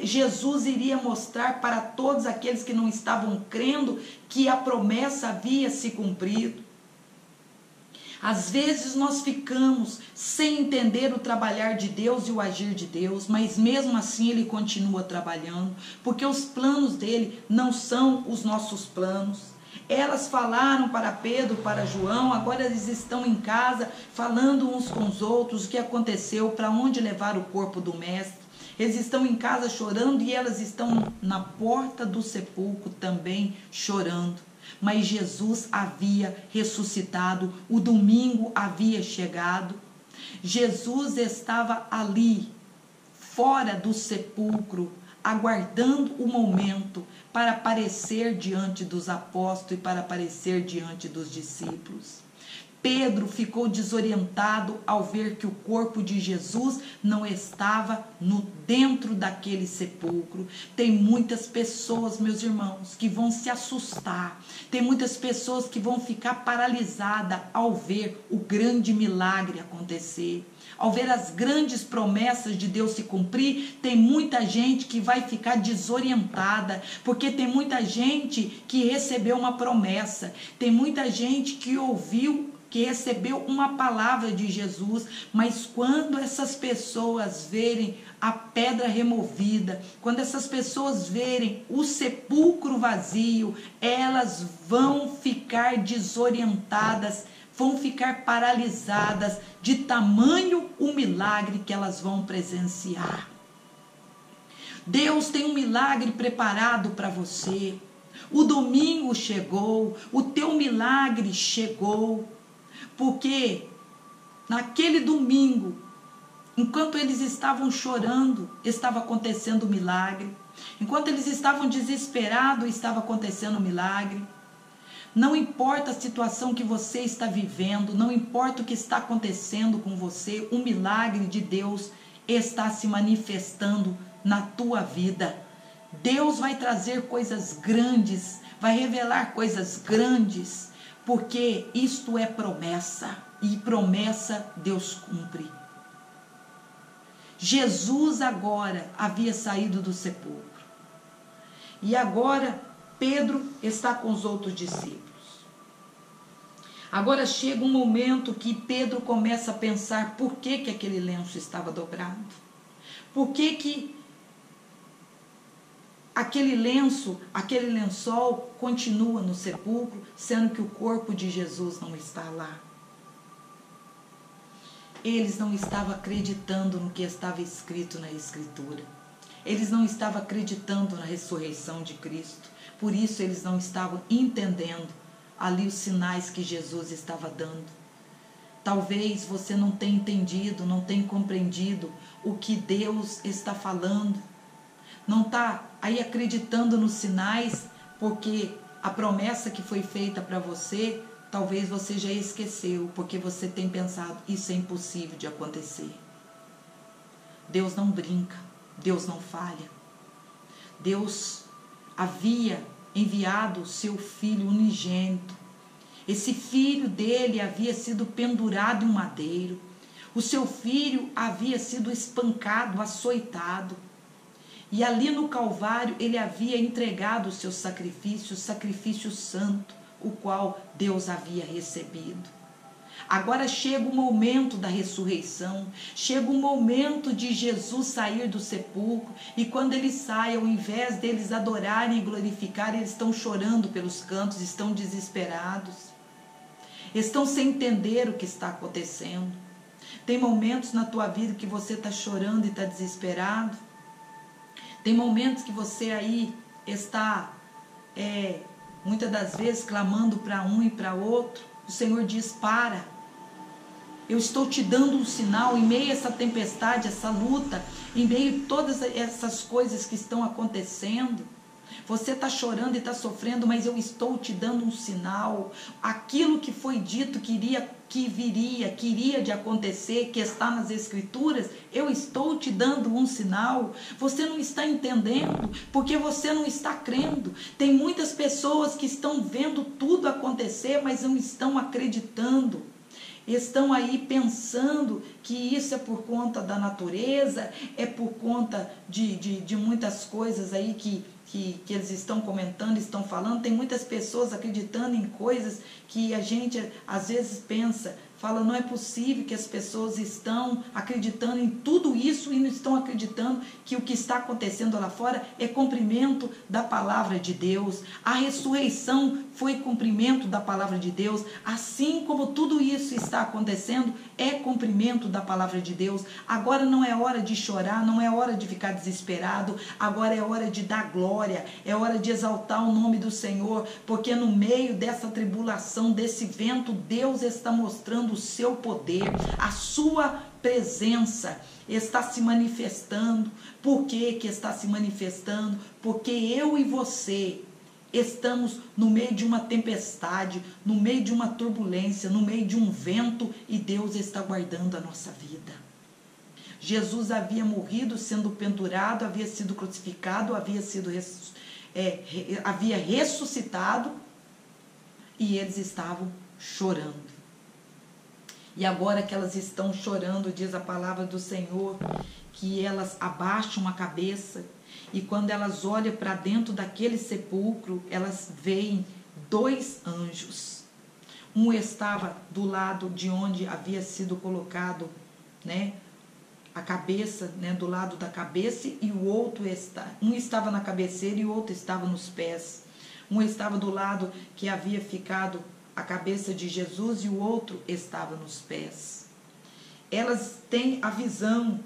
Jesus iria mostrar para todos aqueles que não estavam crendo que a promessa havia se cumprido. Às vezes nós ficamos sem entender o trabalhar de Deus e o agir de Deus, mas mesmo assim Ele continua trabalhando, porque os planos dele não são os nossos planos. Elas falaram para Pedro, para João, agora eles estão em casa falando uns com os outros o que aconteceu, para onde levar o corpo do mestre. Eles estão em casa chorando e elas estão na porta do sepulcro também chorando. mas Jesus havia ressuscitado, o domingo havia chegado. Jesus estava ali, fora do sepulcro, aguardando o momento para aparecer diante dos apóstolos e para aparecer diante dos discípulos. Pedro ficou desorientado ao ver que o corpo de Jesus não estava dentro daquele sepulcro. Tem muitas pessoas, meus irmãos, que vão se assustar. Tem muitas pessoas que vão ficar paralisadas ao ver o grande milagre acontecer. Ao ver as grandes promessas de Deus se cumprir, tem muita gente que vai ficar desorientada, porque tem muita gente que recebeu uma promessa, tem muita gente que ouviu, que recebeu uma palavra de Jesus, mas quando essas pessoas verem a pedra removida, quando essas pessoas verem o sepulcro vazio, elas vão ficar desorientadas, vão ficar paralisadas de tamanho o milagre que elas vão presenciar. Deus tem um milagre preparado para você. O domingo chegou, o teu milagre chegou, porque naquele domingo, enquanto eles estavam chorando, estava acontecendo o milagre. Enquanto eles estavam desesperados, estava acontecendo o milagre. Não importa a situação que você está vivendo, não importa o que está acontecendo com você, o milagre de Deus está se manifestando na tua vida. Deus vai trazer coisas grandes, vai revelar coisas grandes, porque isto é promessa, e promessa Deus cumpre. Jesus agora havia saído do sepulcro, e agora Pedro está com os outros discípulos. Agora chega um momento que Pedro começa a pensar por que aquele lenço estava dobrado. Por que aquele lenço, aquele lençol continua no sepulcro, sendo que o corpo de Jesus não está lá. Eles não estavam acreditando no que estava escrito na Escritura. Eles não estavam acreditando na ressurreição de Cristo. Por isso eles não estavam entendendo ali os sinais que Jesus estava dando. Talvez você não tenha entendido, não tenha compreendido o que Deus está falando. Não está aí acreditando nos sinais, porque a promessa que foi feita para você, talvez você já esqueceu, porque você tem pensado, isso é impossível de acontecer. Deus não brinca, Deus não falha. Deus havia enviado o seu filho unigênito. Esse filho dele havia sido pendurado em um madeiro. O seu filho havia sido espancado, açoitado. E ali no Calvário ele havia entregado o seu sacrifício, o sacrifício santo, o qual Deus havia recebido. Agora chega o momento da ressurreição, chega o momento de Jesus sair do sepulcro, e quando ele sai, ao invés deles adorarem e glorificarem, eles estão chorando pelos cantos, estão desesperados, estão sem entender o que está acontecendo. Tem momentos na tua vida que você está chorando e está desesperado, tem momentos que você aí está, muitas das vezes, clamando para um e para outro. O Senhor diz, para, eu estou te dando um sinal em meio a essa tempestade, essa luta, em meio a todas essas coisas que estão acontecendo. Você está chorando e está sofrendo, mas eu estou te dando um sinal. Aquilo que foi dito queria de acontecer, que está nas Escrituras, eu estou te dando um sinal. Você não está entendendo, porque você não está crendo. Tem muitas pessoas que estão vendo tudo acontecer, mas não estão acreditando. Estão aí pensando que isso é por conta da natureza, é por conta de muitas coisas aí que eles estão comentando, estão falando. Tem muitas pessoas acreditando em coisas que a gente às vezes pensa, fala, não é possível que as pessoas estão acreditando em tudo isso e não estão acreditando que o que está acontecendo lá fora é cumprimento da palavra de Deus. A ressurreição foi cumprimento da palavra de Deus, assim como tudo isso está acontecendo, é cumprimento da palavra de Deus. Agora não é hora de chorar, não é hora de ficar desesperado, agora é hora de dar glória, é hora de exaltar o nome do Senhor, porque no meio dessa tribulação, desse vento, Deus está mostrando o seu poder, a sua presença está se manifestando. Por que que está se manifestando? Porque eu e você estamos no meio de uma tempestade, no meio de uma turbulência, no meio de um vento, e Deus está guardando a nossa vida. Jesus havia morrido, sendo pendurado, havia sido crucificado, havia ressuscitado, e eles estavam chorando. E agora que elas estão chorando, diz a palavra do Senhor, que elas abaixam a cabeça, e quando elas olham para dentro daquele sepulcro, elas veem 2 anjos. Um estava do lado de onde havia sido colocado, a cabeça, do lado da cabeça, e o outro um estava na cabeceira e o outro estava nos pés. Um estava do lado que havia ficado a cabeça de Jesus e o outro estava nos pés. Elas têm a visão,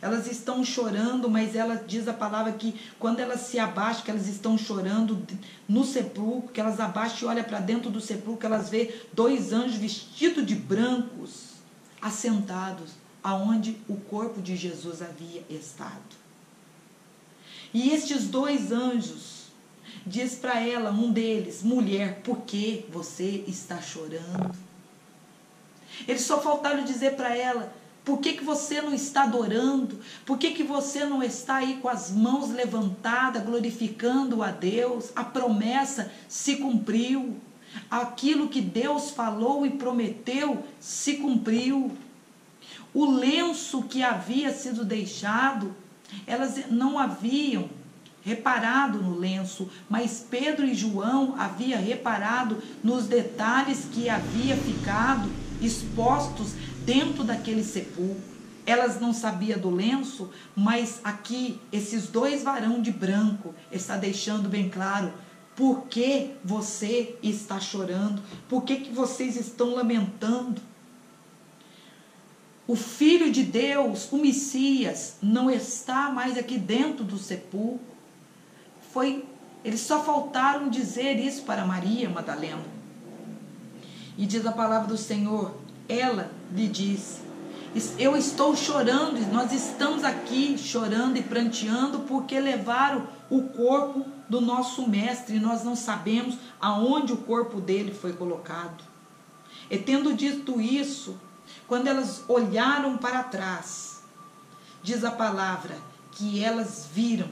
elas estão chorando, mas ela diz a palavra que quando elas se abaixam, que elas estão chorando no sepulcro, que elas abaixam e olham para dentro do sepulcro, elas vê 2 anjos vestidos de brancos, assentados aonde o corpo de Jesus havia estado. E estes 2 anjos diz para ela, um deles, mulher, por que você está chorando? Eles só faltaram dizer para ela, por que você não está adorando? Por que você não está aí com as mãos levantadas, glorificando a Deus? A promessa se cumpriu. Aquilo que Deus falou e prometeu se cumpriu. O lenço que havia sido deixado, elas não haviam reparado no lenço, mas Pedro e João haviam reparado nos detalhes que havia ficado expostos dentro daquele sepulcro. Elas não sabiam do lenço, mas aqui esses 2 varões de branco está deixando bem claro por que você está chorando, por que vocês estão lamentando. O Filho de Deus, o Messias, não está mais aqui dentro do sepulcro. Eles só faltaram dizer isso para Maria Madalena. E diz a palavra do Senhor, ela lhe disse, eu estou chorando, nós estamos aqui chorando e pranteando porque levaram o corpo do nosso mestre e nós não sabemos aonde o corpo dele foi colocado. E tendo dito isso, quando elas olharam para trás, diz a palavra que elas viram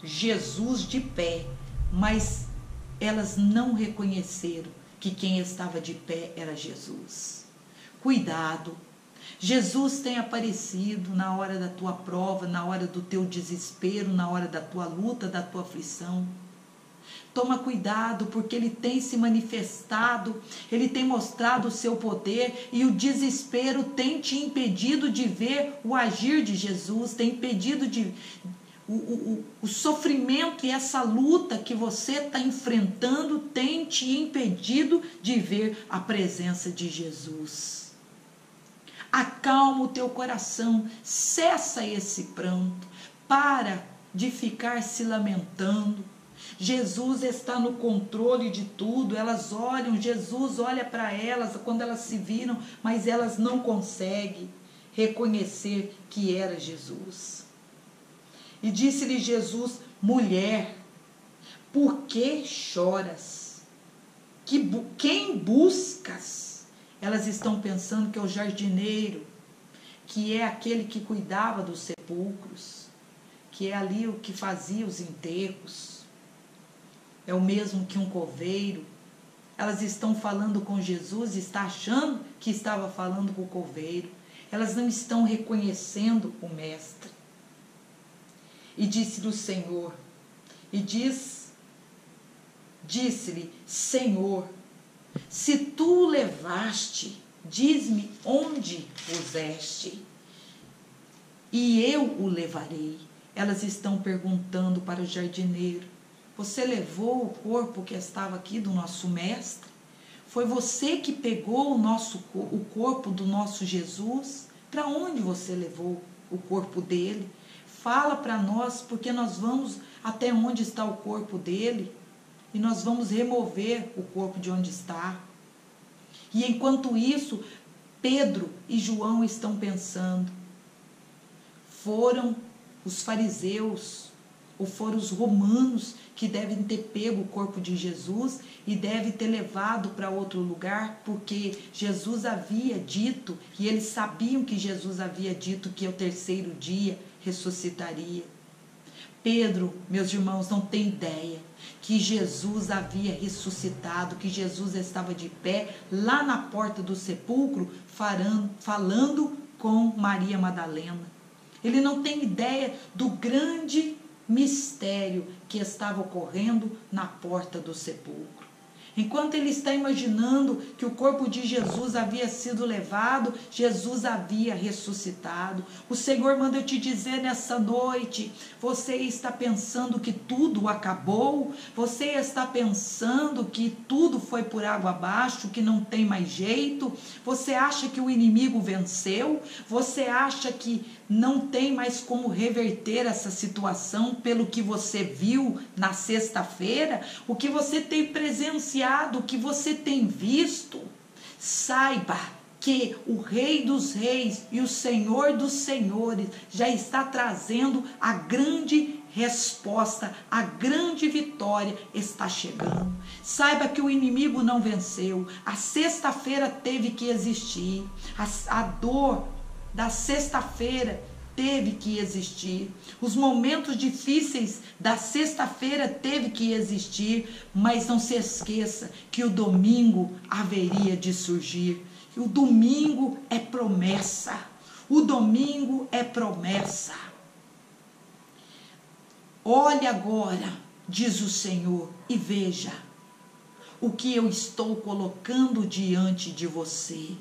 Jesus de pé, mas elas não reconheceram que quem estava de pé era Jesus. Cuidado, Jesus tem aparecido na hora da tua prova, na hora do teu desespero, na hora da tua luta, da tua aflição. Toma cuidado, porque Ele tem se manifestado, Ele tem mostrado o seu poder, e o desespero tem te impedido de ver o agir de Jesus, tem impedido o sofrimento e essa luta que você está enfrentando tem te impedido de ver a presença de Jesus. Acalma o teu coração, cessa esse pranto, para de ficar se lamentando. Jesus está no controle de tudo. Elas olham, Jesus olha para elas quando elas se viram, mas elas não conseguem reconhecer que era Jesus. E disse-lhe Jesus, mulher, por que choras? Quem buscas? Elas estão pensando que é o jardineiro, que é aquele que cuidava dos sepulcros, que é ali o que fazia os enterros. É o mesmo que um coveiro. Elas estão falando com Jesus e está achando que estava falando com o coveiro. Elas não estão reconhecendo o mestre. E disse-lhe o Senhor, disse-lhe, Senhor, se tu o levaste, diz-me onde puseste, e eu o levarei. Elas estão perguntando para o jardineiro: você levou o corpo que estava aqui do nosso mestre? Foi você que pegou o corpo do nosso Jesus? Para onde você levou o corpo dele? Fala para nós, porque nós vamos até onde está o corpo dele e nós vamos remover o corpo de onde está. E enquanto isso, Pedro e João estão pensando: foram os fariseus ou foram os romanos que devem ter pego o corpo de Jesus e devem ter levado para outro lugar, porque Jesus havia dito, e eles sabiam que Jesus havia dito que ao terceiro dia ressuscitaria. Pedro, meus irmãos, não tem ideia que Jesus havia ressuscitado, que Jesus estava de pé lá na porta do sepulcro falando com Maria Madalena. Ele não tem ideia do grande mistério que estava ocorrendo na porta do sepulcro. Enquanto ele está imaginando que o corpo de Jesus havia sido levado, Jesus havia ressuscitado. O Senhor manda eu te dizer nessa noite: você está pensando que tudo acabou? Você está pensando que tudo foi por água abaixo, que não tem mais jeito? Você acha que o inimigo venceu? Você acha que não tem mais como reverter essa situação pelo que você viu na sexta-feira? O que você tem presenciado, o que você tem visto? Saiba que o Rei dos Reis e o Senhor dos Senhores já está trazendo a grande resposta, a grande vitória está chegando. Saiba que o inimigo não venceu. A sexta-feira teve que existir. A dor da sexta-feira teve que existir. Os momentos difíceis da sexta-feira teve que existir, mas não se esqueça que o domingo haveria de surgir. O domingo é promessa. O domingo é promessa. Olhe agora, diz o Senhor, e veja o que eu estou colocando diante de você.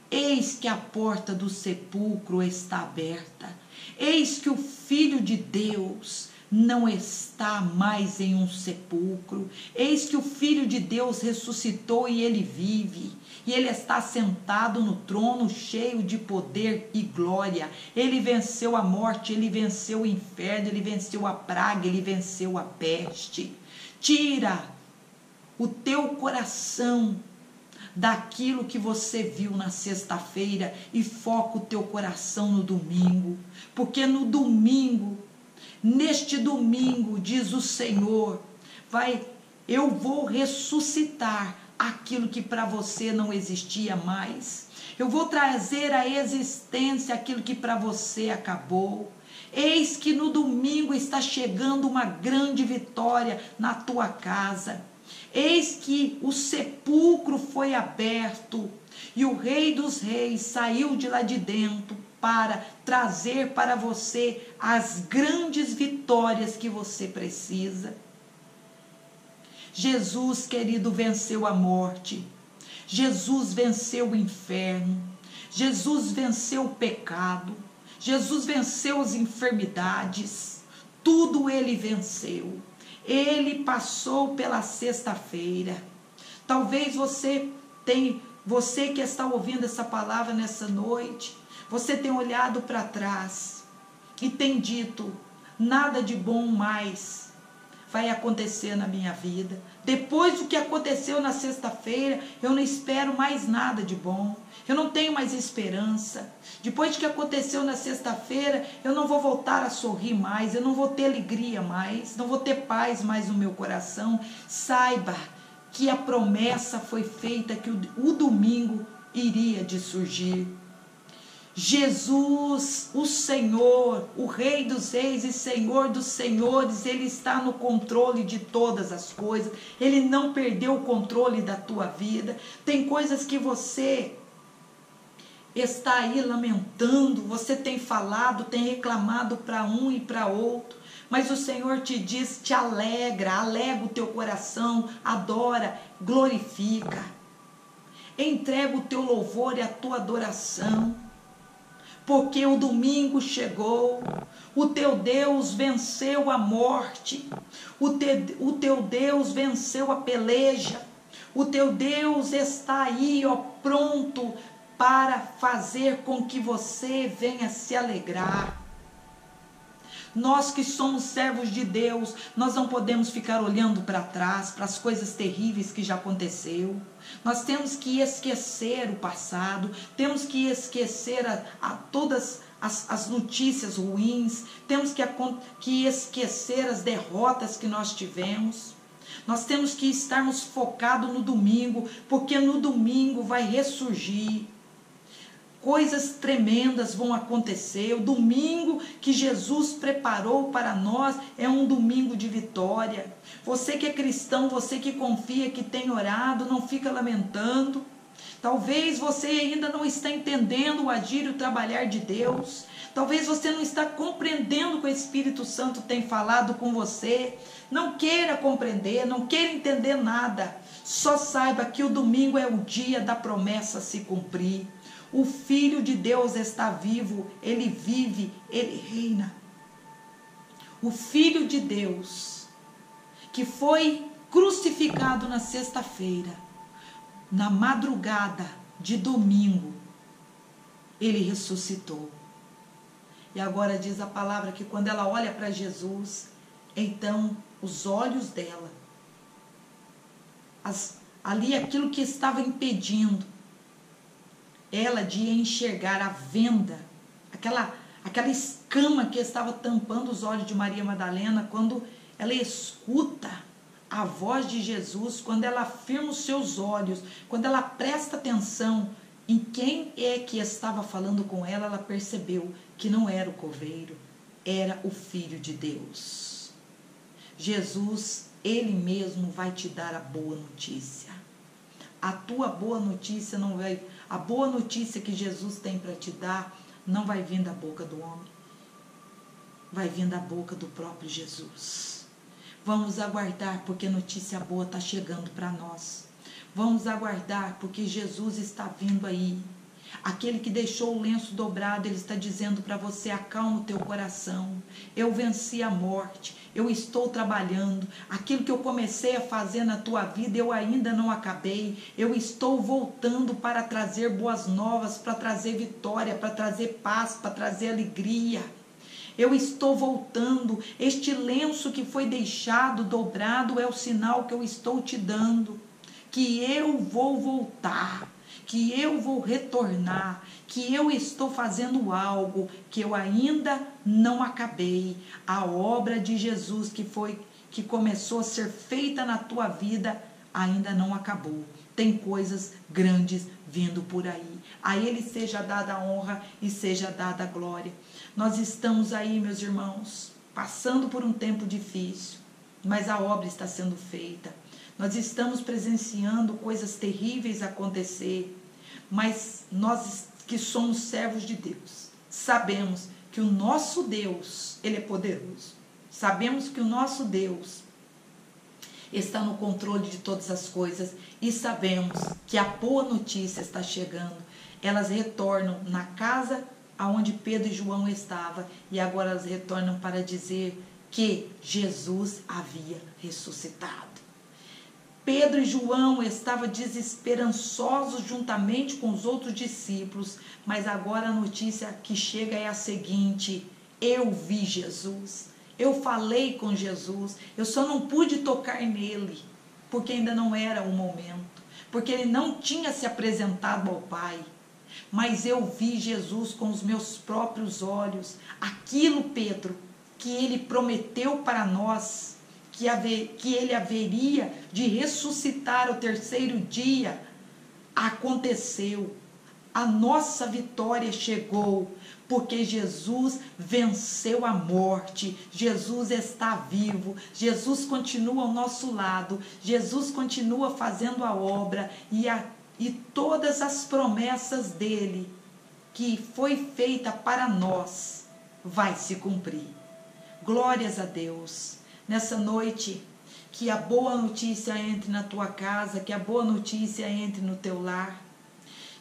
Eis que a porta do sepulcro está aberta. Eis que o Filho de Deus não está mais em um sepulcro. Eis que o Filho de Deus ressuscitou e ele vive. E ele está sentado no trono cheio de poder e glória. Ele venceu a morte, ele venceu o inferno, ele venceu a praga, ele venceu a peste. Tira o teu coração daquilo que você viu na sexta-feira e foca o teu coração no domingo, porque no domingo, neste domingo, diz o Senhor, eu vou ressuscitar aquilo que para você não existia mais. Eu vou trazer à existência aquilo que para você acabou. Eis que no domingo está chegando uma grande vitória na tua casa. Eis que o sepulcro foi aberto e o Rei dos Reis saiu de lá de dentro para trazer para você as grandes vitórias que você precisa. Jesus, querido, venceu a morte. Jesus venceu o inferno. Jesus venceu o pecado. Jesus venceu as enfermidades. Tudo ele venceu. Ele passou pela sexta-feira. Talvez você que está ouvindo essa palavra nessa noite, você tenha olhado para trás e tem dito: nada de bom mais vai acontecer na minha vida. Depois do que aconteceu na sexta-feira, eu não espero mais nada de bom. Eu não tenho mais esperança. Depois do que aconteceu na sexta-feira, eu não vou voltar a sorrir mais, eu não vou ter alegria mais, não vou ter paz mais no meu coração. Saiba que a promessa foi feita que o domingo iria de surgir. Jesus, o Senhor, o Rei dos Reis e Senhor dos Senhores, Ele está no controle de todas as coisas. Ele não perdeu o controle da tua vida. Tem coisas que você está aí lamentando, você tem falado, tem reclamado para um e para outro, mas o Senhor te diz, te alegra o teu coração, adora, glorifica. Entrega o teu louvor e a tua adoração, porque o domingo chegou. O teu Deus venceu a morte, o teu Deus venceu a peleja, o teu Deus está aí, ó, pronto para fazer com que você venha se alegrar. Nós que somos servos de Deus, nós não podemos ficar olhando para trás, para as coisas terríveis que já aconteceu. Nós temos que esquecer o passado, temos que esquecer todas as notícias ruins, temos que esquecer as derrotas que nós tivemos. Nós temos que estarmos focados no domingo, porque no domingo vai ressurgir. Coisas tremendas vão acontecer. O domingo que Jesus preparou para nós é um domingo de vitória. Você que é cristão, você que confia, que tem orado, não fica lamentando. Talvez você ainda não está entendendo o agir e o trabalhar de Deus. Talvez você não está compreendendo o que o Espírito Santo tem falado com você. Não queira compreender, não queira entender nada. Só saiba que o domingo é o dia da promessa se cumprir. O Filho de Deus está vivo, ele vive, ele reina. O Filho de Deus, que foi crucificado na sexta-feira, na madrugada de domingo, ele ressuscitou. E agora diz a palavra que quando ela olha para Jesus, então os olhos dela, ali aquilo que estava impedindo ela de enxergar a venda, aquela escama que estava tampando os olhos de Maria Madalena, quando ela escuta a voz de Jesus, quando ela firma os seus olhos, quando ela presta atenção em quem é que estava falando com ela, ela percebeu que não era o coveiro, era o Filho de Deus. Jesus, ele mesmo vai te dar a boa notícia. A tua boa notícia não vai... A boa notícia que Jesus tem para te dar não vai vir da boca do homem, vai vir da boca do próprio Jesus. Vamos aguardar, porque notícia boa está chegando para nós. Vamos aguardar, porque Jesus está vindo aí. Aquele que deixou o lenço dobrado, ele está dizendo para você: acalma o teu coração. Eu venci a morte, eu estou trabalhando. Aquilo que eu comecei a fazer na tua vida, eu ainda não acabei. Eu estou voltando para trazer boas novas, para trazer vitória, para trazer paz, para trazer alegria. Eu estou voltando. Este lenço que foi deixado dobrado é o sinal que eu estou te dando, que eu vou voltar, que eu vou retornar, que eu estou fazendo algo que eu ainda não acabei. A obra de Jesus que começou a ser feita na tua vida ainda não acabou. Tem coisas grandes vindo por aí. A Ele seja dada a honra e seja dada a glória. Nós estamos aí, meus irmãos, passando por um tempo difícil, mas a obra está sendo feita. Nós estamos presenciando coisas terríveis acontecer, mas nós que somos servos de Deus, sabemos que o nosso Deus, Ele é poderoso. Sabemos que o nosso Deus está no controle de todas as coisas e sabemos que a boa notícia está chegando. Elas retornam na casa aonde Pedro e João estavam e agora elas retornam para dizer que Jesus havia ressuscitado. Pedro e João estavam desesperançosos juntamente com os outros discípulos, mas agora a notícia que chega é a seguinte: eu vi Jesus, eu falei com Jesus, eu só não pude tocar nele, porque ainda não era o momento, porque ele não tinha se apresentado ao Pai, mas eu vi Jesus com os meus próprios olhos, aquilo, Pedro, que ele prometeu para nós, que ele haveria de ressuscitar ao terceiro dia, aconteceu. A nossa vitória chegou, porque Jesus venceu a morte, Jesus está vivo, Jesus continua ao nosso lado, Jesus continua fazendo a obra e todas as promessas dele, que foi feita para nós, vai se cumprir. Glórias a Deus. Nessa noite, que a boa notícia entre na tua casa, que a boa notícia entre no teu lar,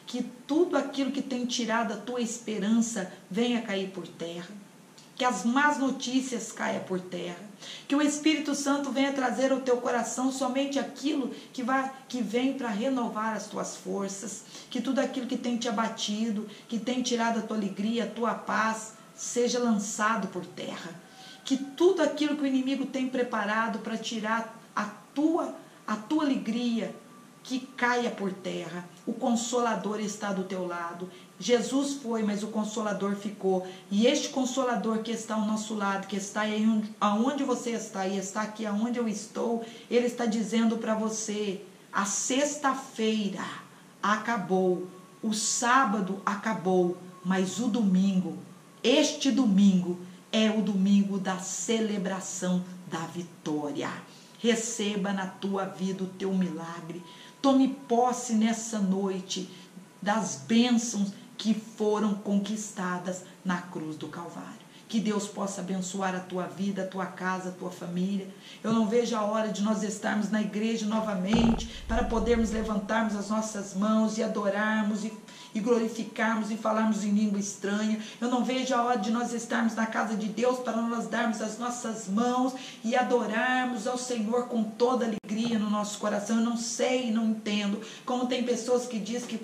que tudo aquilo que tem tirado a tua esperança venha cair por terra. Que as más notícias caiam por terra. Que o Espírito Santo venha trazer ao teu coração somente aquilo que vem para renovar as tuas forças. Que tudo aquilo que tem te abatido, que tem tirado a tua alegria, a tua paz, seja lançado por terra. Que tudo aquilo que o inimigo tem preparado para tirar a tua alegria, que caia por terra. O Consolador está do teu lado. Jesus foi, mas o Consolador ficou. E este Consolador que está ao nosso lado, que está aí aonde você está e está aqui aonde eu estou, ele está dizendo para você: a sexta-feira acabou, o sábado acabou, mas o domingo, este domingo, é o domingo da celebração da vitória. Receba na tua vida o teu milagre. Tome posse nessa noite das bênçãos que foram conquistadas na cruz do Calvário. Que Deus possa abençoar a tua vida, a tua casa, a tua família. Eu não vejo a hora de nós estarmos na igreja novamente para podermos levantarmos as nossas mãos e adorarmos e glorificarmos e falarmos em língua estranha. Eu não vejo a hora de nós estarmos na casa de Deus para nós darmos as nossas mãos e adorarmos ao Senhor com toda alegria no nosso coração. Eu não sei e não entendo como tem pessoas que dizem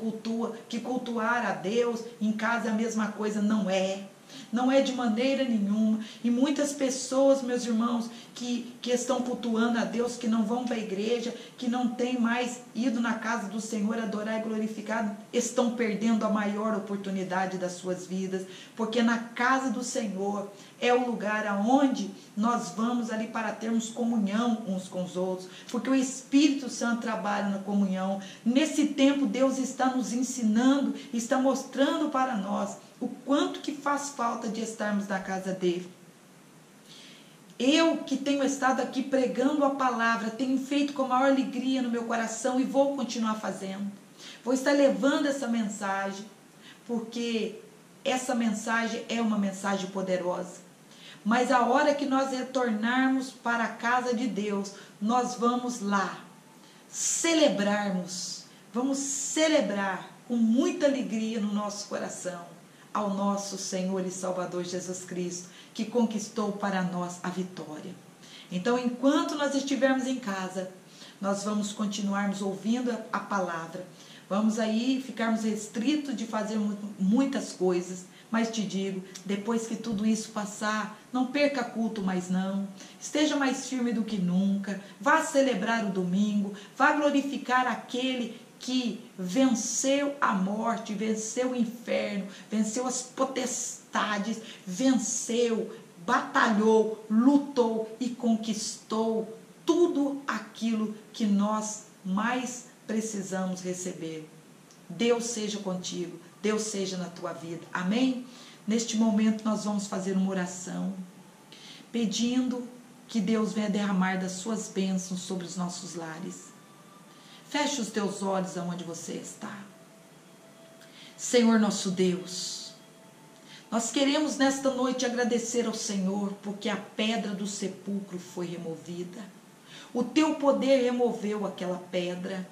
que cultuar a Deus em casa é a mesma coisa. Não é. Não é de maneira nenhuma. E muitas pessoas, meus irmãos, que estão cultuando a Deus, que não vão para a igreja, que não têm mais ido na casa do Senhor adorar e glorificar, estão perdendo a maior oportunidade das suas vidas, porque na casa do Senhor é o lugar aonde nós vamos ali para termos comunhão uns com os outros, porque o Espírito Santo trabalha na comunhão. Nesse tempo Deus está nos ensinando, está mostrando para nós o quanto que faz falta de estarmos na casa dele. Eu que tenho estado aqui pregando a palavra, tenho feito com a maior alegria no meu coração e vou continuar fazendo. Vou estar levando essa mensagem, porque essa mensagem é uma mensagem poderosa. Mas a hora que nós retornarmos para a casa de Deus, nós vamos lá vamos celebrar com muita alegria no nosso coração ao nosso Senhor e Salvador Jesus Cristo, que conquistou para nós a vitória. Então, enquanto nós estivermos em casa, nós vamos continuarmos ouvindo a palavra. Vamos aí ficarmos restritos de fazer muitas coisas, mas te digo, depois que tudo isso passar, não perca culto mais não. Esteja mais firme do que nunca. Vá celebrar o domingo, vá glorificar aquele que venceu a morte, venceu o inferno, venceu as potestades, venceu, batalhou, lutou e conquistou tudo aquilo que nós mais precisamos receber. Deus seja contigo, Deus seja na tua vida. Amém? Neste momento nós vamos fazer uma oração, pedindo que Deus venha derramar das suas bênçãos sobre os nossos lares. Feche os teus olhos aonde você está. Senhor nosso Deus, nós queremos nesta noite agradecer ao Senhor, porque a pedra do sepulcro foi removida. O teu poder removeu aquela pedra.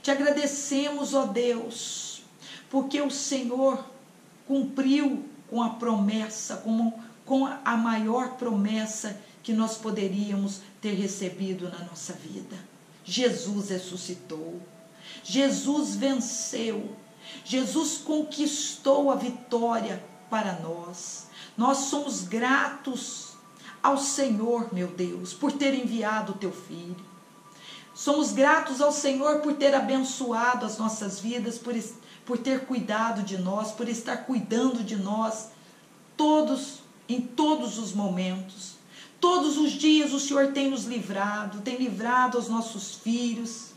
Te agradecemos, ó Deus, porque o Senhor cumpriu com a promessa, com a maior promessa que nós poderíamos ter recebido na nossa vida. Jesus ressuscitou, Jesus venceu, Jesus conquistou a vitória para nós. Nós somos gratos ao Senhor, meu Deus, por ter enviado o teu Filho. Somos gratos ao Senhor por ter abençoado as nossas vidas, por ter cuidado de nós, por estar cuidando de nós em todos os momentos. Todos os dias o Senhor tem nos livrado, tem livrado os nossos filhos,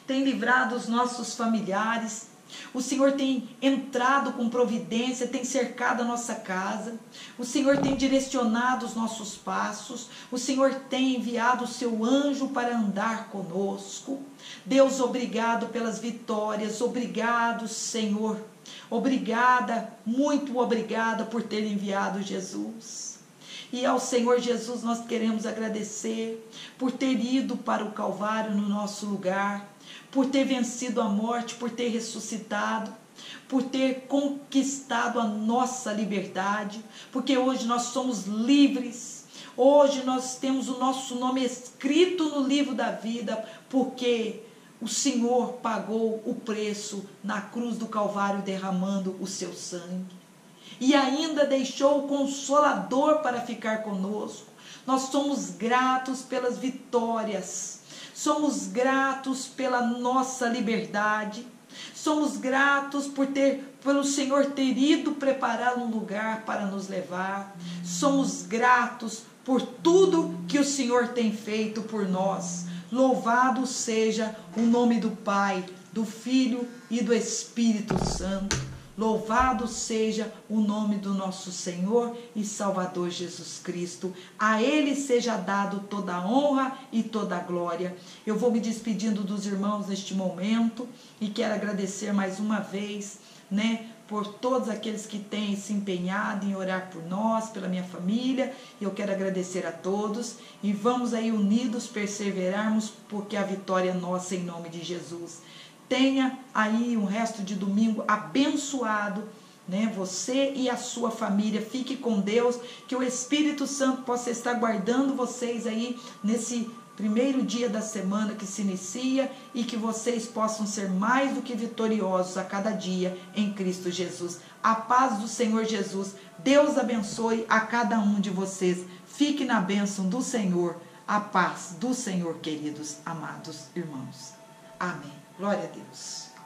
tem livrado os nossos familiares. O Senhor tem entrado com providência, tem cercado a nossa casa. O Senhor tem direcionado os nossos passos. O Senhor tem enviado o seu anjo para andar conosco. Deus, obrigado pelas vitórias. Obrigado, Senhor. Obrigada, muito obrigada por ter enviado Jesus. E ao Senhor Jesus nós queremos agradecer por ter ido para o Calvário no nosso lugar, por ter vencido a morte, por ter ressuscitado, por ter conquistado a nossa liberdade, porque hoje nós somos livres, hoje nós temos o nosso nome escrito no livro da vida, porque o Senhor pagou o preço na cruz do Calvário, derramando o seu sangue. E ainda deixou o Consolador para ficar conosco. Nós somos gratos pelas vitórias, somos gratos pela nossa liberdade, somos gratos pelo Senhor ter ido preparar um lugar para nos levar, somos gratos por tudo que o Senhor tem feito por nós. Louvado seja o nome do Pai, do Filho e do Espírito Santo. Louvado seja o nome do nosso Senhor e Salvador Jesus Cristo. A Ele seja dado toda a honra e toda a glória. Eu vou me despedindo dos irmãos neste momento e quero agradecer mais uma vez, por todos aqueles que têm se empenhado em orar por nós, pela minha família. Eu quero agradecer a todos e vamos aí unidos perseverarmos, porque a vitória é nossa em nome de Jesus. Tenha aí um resto de domingo abençoado, você e a sua família. Fique com Deus, que o Espírito Santo possa estar guardando vocês aí nesse primeiro dia da semana que se inicia, e que vocês possam ser mais do que vitoriosos a cada dia em Cristo Jesus. A paz do Senhor Jesus, Deus abençoe a cada um de vocês. Fique na bênção do Senhor, a paz do Senhor, queridos, amados irmãos. Amém. Glória a Deus.